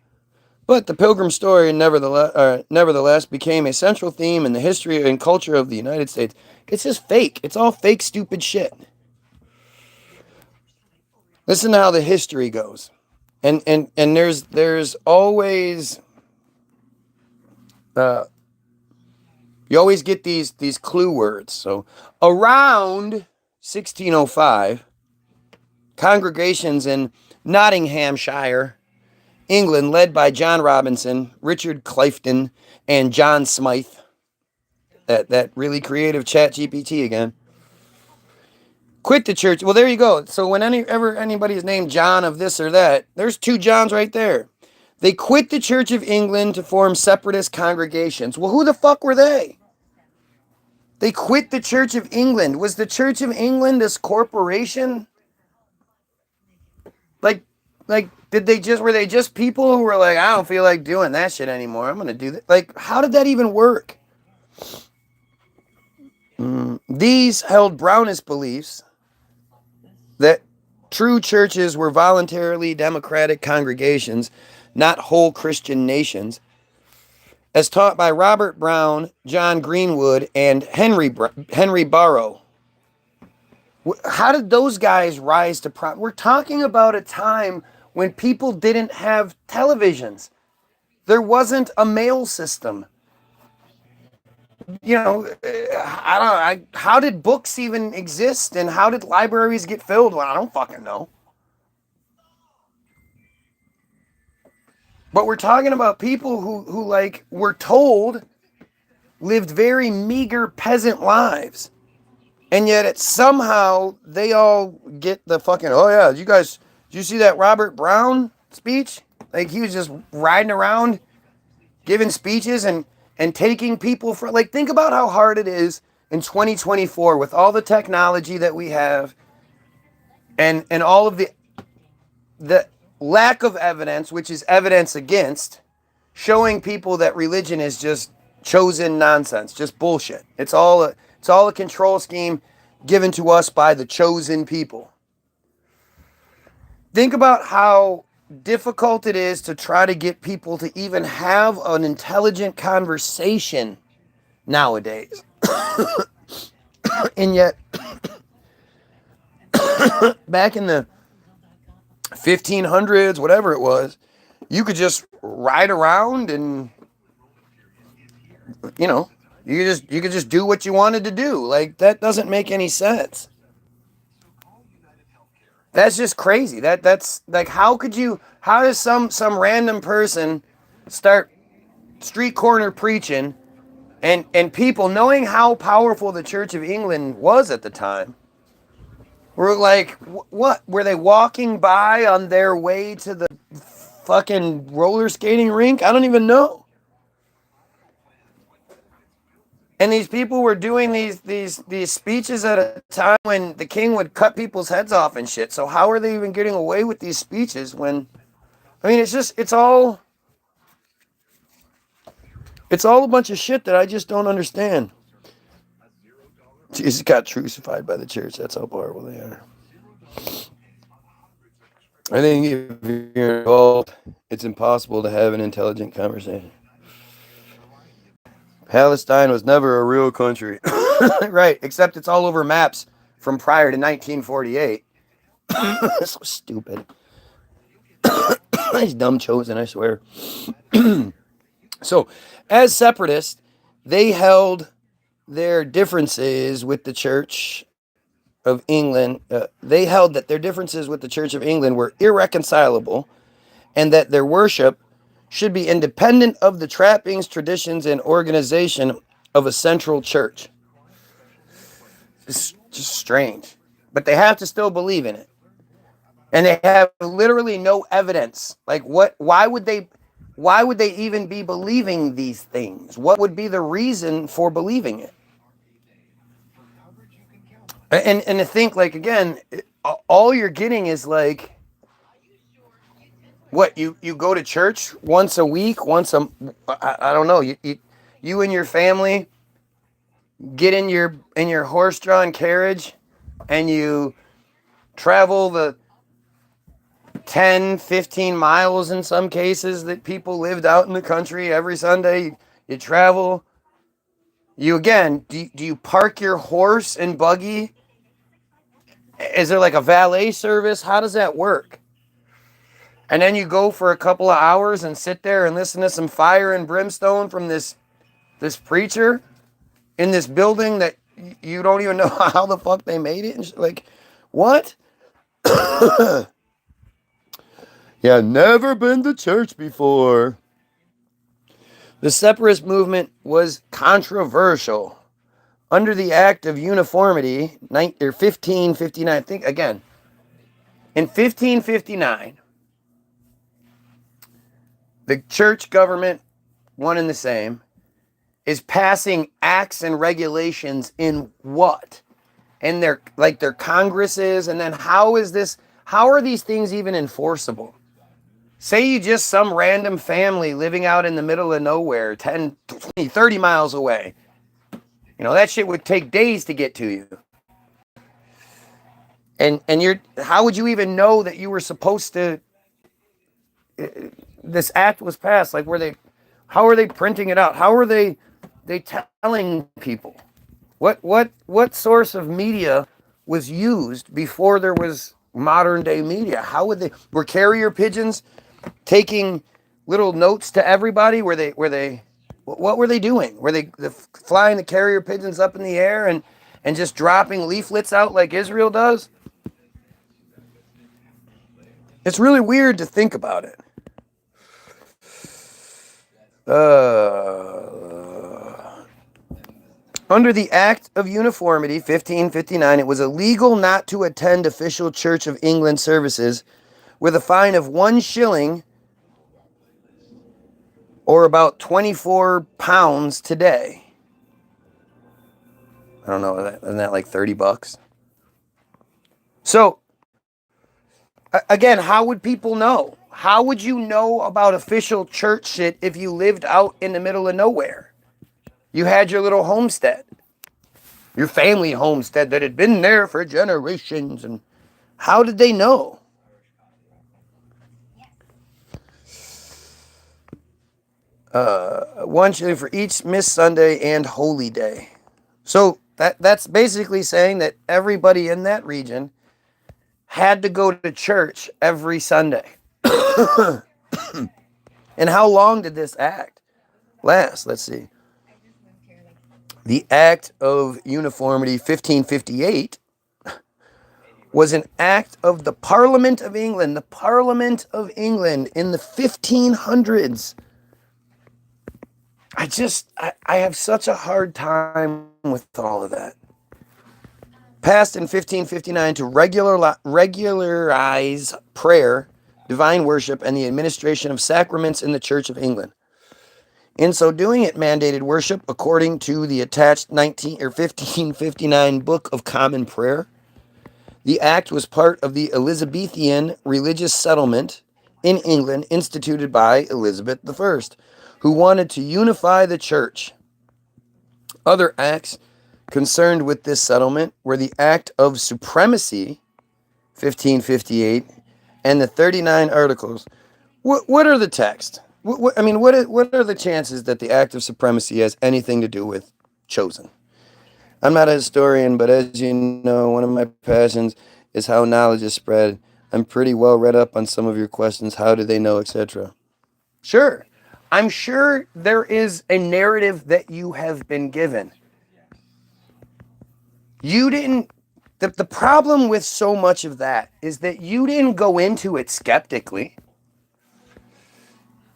But the Pilgrim story, nevertheless, became a central theme in the history and culture of the United States. It's just fake. It's all fake, stupid shit. Listen to how the history goes. And there's always you always get these clue words. So around 1605, congregations in Nottinghamshire, England, led by John Robinson, Richard Clifton, and John Smythe, that really creative Chat GPT again, Quit the church. Well, there you go. So when ever anybody's named John of this or that, there's two Johns right there. They quit the Church of England to form separatist congregations. Well, who the fuck were they? They quit the Church of England. Was the Church of England this corporation? Like, did they just, were they just people who were like, I don't feel like doing that shit anymore. I'm going to do that. Like, how did that even work? These held Brownist beliefs that true churches were voluntarily democratic congregations, not whole Christian nations, as taught by Robert Brown, John Greenwood, and Henry Barrow. How did those guys rise to We're talking about a time when people didn't have televisions. There wasn't a mail system. You know, how did books even exist, and how did libraries get filled? Well, I don't fucking know. But we're talking about people who like were told lived very meager peasant lives. And yet it somehow they all get the fucking, oh yeah, you guys, did you see that Robert Brown speech? Like he was just riding around giving speeches and taking people for, like, think about how hard it is in 2024 with all the technology that we have and all of the lack of evidence, which is evidence against, showing people that religion is just chosen nonsense, just bullshit. It's all a control scheme given to us by the chosen people. Think about how difficult it is to try to get people to even have an intelligent conversation nowadays. And yet, back in the 1500s, whatever it was, you could just ride around and, you know, you could just do what you wanted to do. Like, that doesn't make any sense. That's just crazy. That's like, how does some random person start street corner preaching, and people, knowing how powerful the Church of England was at the time, were like, what? Were they walking by on their way to the fucking roller skating rink? I don't even know. And these people were doing these speeches at a time when the king would cut people's heads off and shit. So how are they even getting away with these speeches when, I mean, it's all a bunch of shit that I just don't understand. Jesus got crucified by the church. That's how powerful they are. I think if you're involved, it's impossible to have an intelligent conversation. Palestine was never a real country. Right, except it's all over maps from prior to 1948. So stupid. He's dumb chosen, I swear. So, as separatists, they held their differences with the Church of England. They held that their differences with the Church of England were irreconcilable, and that their worship should be independent of the trappings, traditions, and organization of a central church. It's just strange. But they have to still believe in it. And they have literally no evidence. Like, why would they even be believing these things? What would be the reason for believing it? And to think, like, again, all you're getting is like, what, you go to church once a week, I don't know, you and your family get in your horse-drawn carriage and you travel the 10, 15 miles in some cases that people lived out in the country every Sunday. You travel. You, again, do you park your horse and buggy? Is there like a valet service? How does that work? And then you go for a couple of hours and sit there and listen to some fire and brimstone from this preacher in this building that you don't even know how the fuck they made it. Like, what? Yeah, never been to church before. The separatist movement was controversial. under the Act of Uniformity, 1559, I think, again, in 1559, the church government, one and the same, is passing acts and regulations in what? And their congresses, and then how are these things even enforceable? Say you just some random family living out in the middle of nowhere, 10, 20, 30 miles away. That shit would take days to get to you. And how would you even know that you were supposed to, this act was passed? Like, how are they printing it out? How are they telling people? What source of media was used before there was modern day media? How were carrier pigeons taking little notes to everybody? What were they doing? Were they flying the carrier pigeons up in the air and just dropping leaflets out like Israel does? It's really weird to think about it. Under the Act of Uniformity, 1559, it was illegal not to attend official Church of England services with a fine of 1 shilling, or about 24 pounds today. I don't know, isn't that like $30? So, again, how would people know? How would you know about official church shit if you lived out in the middle of nowhere? You had your little homestead, your family homestead that had been there for generations, and how did they know? One shilling for each Miss Sunday and Holy Day. So that's basically saying that everybody in that region had to go to church every Sunday. And how long did this act last? Let's see. The Act of Uniformity, 1558, was an act of the Parliament of England. The Parliament of England in the 1500s. I have such a hard time with all of that. Passed in 1559 to regularize prayer, divine worship, and the administration of sacraments in the Church of England. In so doing, it mandated worship according to the attached 1559 Book of Common Prayer. The act was part of the Elizabethan religious settlement in England instituted by Elizabeth I, who wanted to unify the church. Other acts concerned with this settlement were the Act of Supremacy, 1558, and the 39 Articles. What are the texts? What are the chances that the Act of Supremacy has anything to do with chosen? I'm not a historian, but as you know, one of my passions is how knowledge is spread. I'm pretty well read up on some of your questions. How do they know, etc.? Sure. I'm sure there is a narrative that you have been given. You didn't. The problem with so much of that is that you didn't go into it skeptically.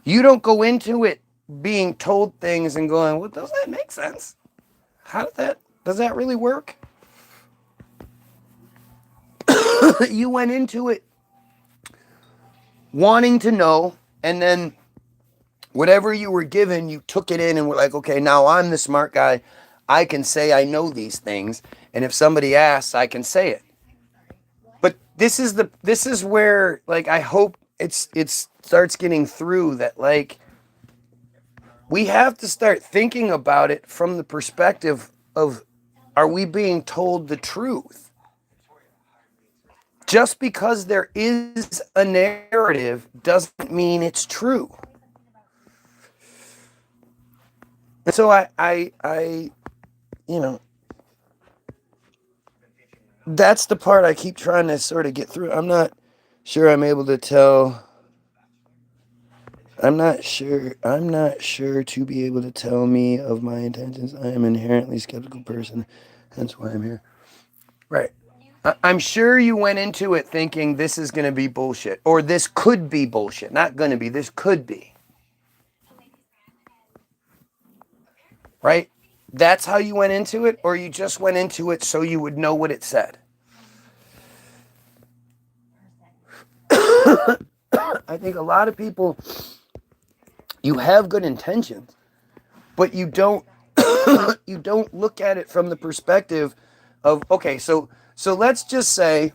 You don't go into it being told things and going, well, does that make sense? Does that really work? You went into it wanting to know, and then whatever you were given, you took it in and were like, okay, now I'm the smart guy. I can say I know these things, and if somebody asks, I can say it. But this is where, like, I hope it starts getting through that, like, we have to start thinking about it from the perspective of, are we being told the truth? Just because there is a narrative doesn't mean it's true. And so I that's the part I keep trying to sort of get through. I'm not sure I'm able to tell. I'm not sure to be able to tell me of my intentions. I am an inherently skeptical person, hence why I'm here. Right. I'm sure you went into it thinking this is going to be bullshit, or this could be bullshit. Not going to be, this could be. Right? That's how you went into it, or you just went into it so you would know what it said? I think a lot of people, you have good intentions, but you don't you don't look at it from the perspective of, okay, so let's just say,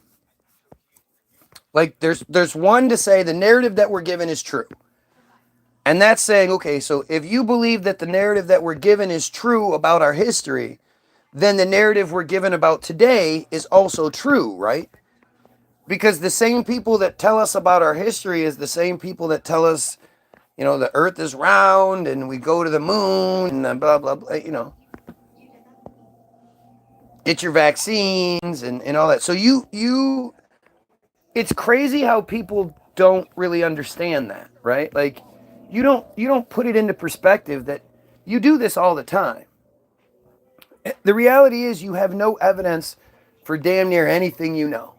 like, there's one to say the narrative that we're given is true. And that's saying, okay, so if you believe that the narrative that we're given is true about our history, then the narrative we're given about today is also true, right? Because the same people that tell us about our history is the same people that tell us, the earth is round and we go to the moon and blah, blah, blah, get your vaccines and all that. So it's crazy how people don't really understand that, right? Like, you don't put it into perspective that you do this all the time. The reality is you have no evidence for damn near anything you know.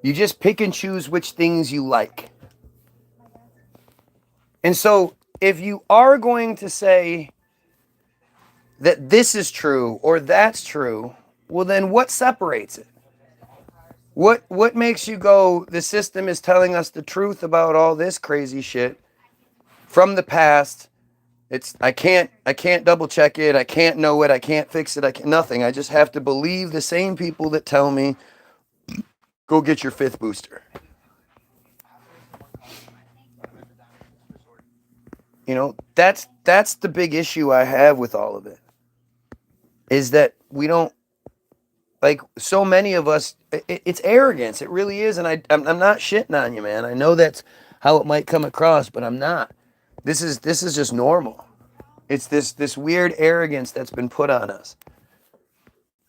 You just pick and choose which things you like. And so if you are going to say that this is true or that's true, well, then what separates it? What makes you go, the system is telling us the truth about all this crazy shit from the past? I can't double check it. I can't know it. I can't fix it. Nothing. I just have to believe the same people that tell me, go get your 5th booster. That's the big issue I have with all of it. Is that we don't, like, so many of us, it's arrogance. It really is. And I'm not shitting on you, man. I know that's how it might come across, but I'm not. This is just normal. It's this weird arrogance that's been put on us.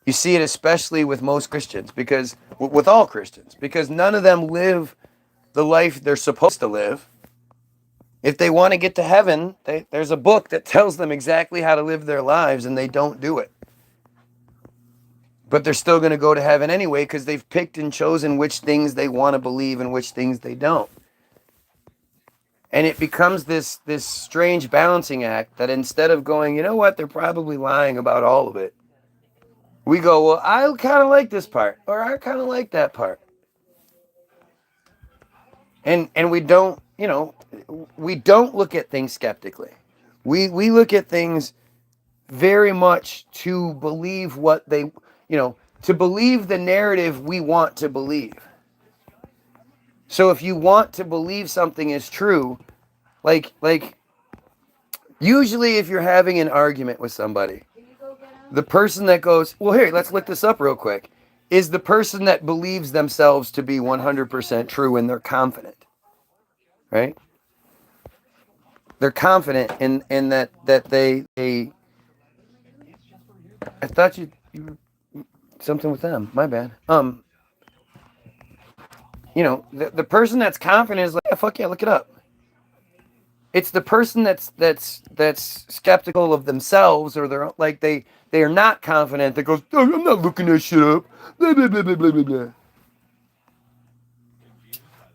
You see it especially with most Christians, because with all Christians, because none of them live the life they're supposed to live. If they want to get to heaven, there's a book that tells them exactly how to live their lives, and they don't do it. But they're still going to go to heaven anyway because they've picked and chosen which things they want to believe and which things they don't. And it becomes this strange balancing act that instead of going, you know what, they're probably lying about all of it, we go, well, I kind of like this part, or I kind of like that part. And we don't, we don't look at things skeptically. We look at things very much to believe what they, to believe the narrative we want to believe. So if you want to believe something is true, like usually if you're having an argument with somebody, the person that goes, well, here, let's look this up real quick, is the person that believes themselves to be 100% true, and they're confident, right? They're confident in that they I thought you something with them. My bad. The person that's confident is like, yeah, fuck yeah, look it up. It's the person that's skeptical of themselves, or they're like they are not confident, that goes, oh, I'm not looking that shit up. Blah, blah, blah, blah, blah, blah.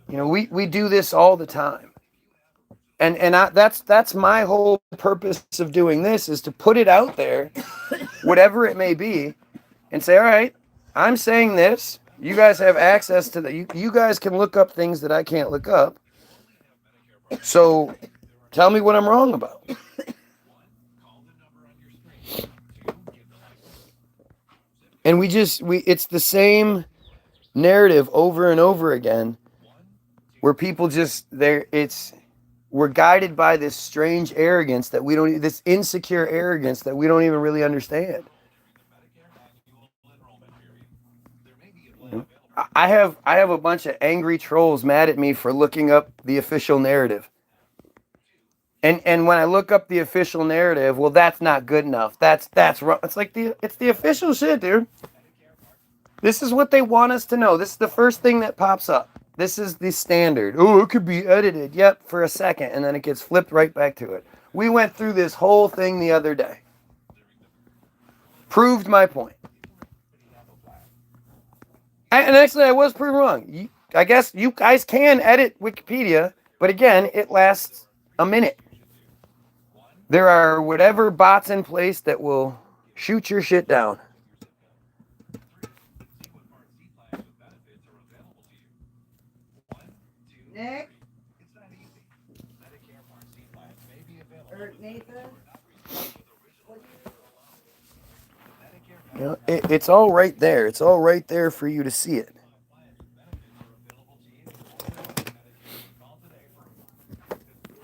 We do this all the time. And that's my whole purpose of doing this, is to put it out there, whatever it may be, and say, all right, I'm saying this. You guys have access to you guys can look up things that I can't look up. So tell me what I'm wrong about. And it's the same narrative over and over again, where people we're guided by this strange arrogance that this insecure arrogance that we don't even really understand. I have a bunch of angry trolls mad at me for looking up the official narrative. And when I look up the official narrative, well, that's not good enough. That's wrong. It's like it's the official shit, dude. This is what they want us to know. This is the first thing that pops up. This is the standard. Oh, it could be edited. Yep, for a second, and then it gets flipped right back to it. We went through this whole thing the other day. Proved my point. And actually, I was proven wrong. I guess you guys can edit Wikipedia, but again, it lasts a minute. There are whatever bots in place that will Shoot your shit down. Nick? Or Nathan? You know, it's all right there. It's all right there for you to see it.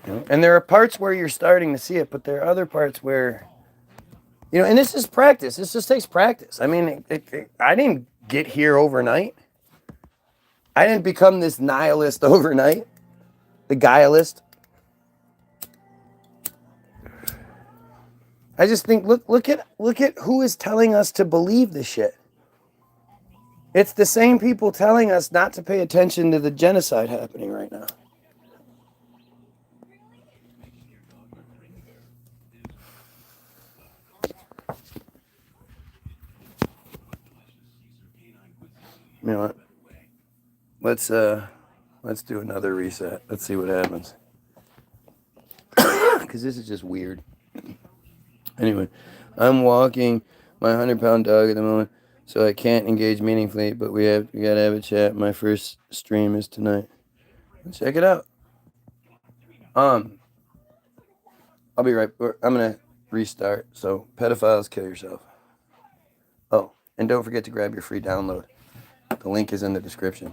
You know? And there are parts where you're starting to see it, but there are other parts where, you know, and this is practice. This just takes practice. I mean, I didn't get here overnight. I didn't become this nihilist overnight. The guilist. I just think look at who is telling us to believe this shit. It's the same people telling us not to pay attention to the genocide happening right now. You know what? Let's do another reset. Let's see what happens. Because this is just weird. Anyway, I'm walking my 100-pound dog at the moment, so I can't engage meaningfully. But we gotta have a chat. My first stream is tonight. Check it out. I'll be right. I'm gonna restart. So pedophiles, kill yourself. Oh, and don't forget to grab your free download. The link is in the description.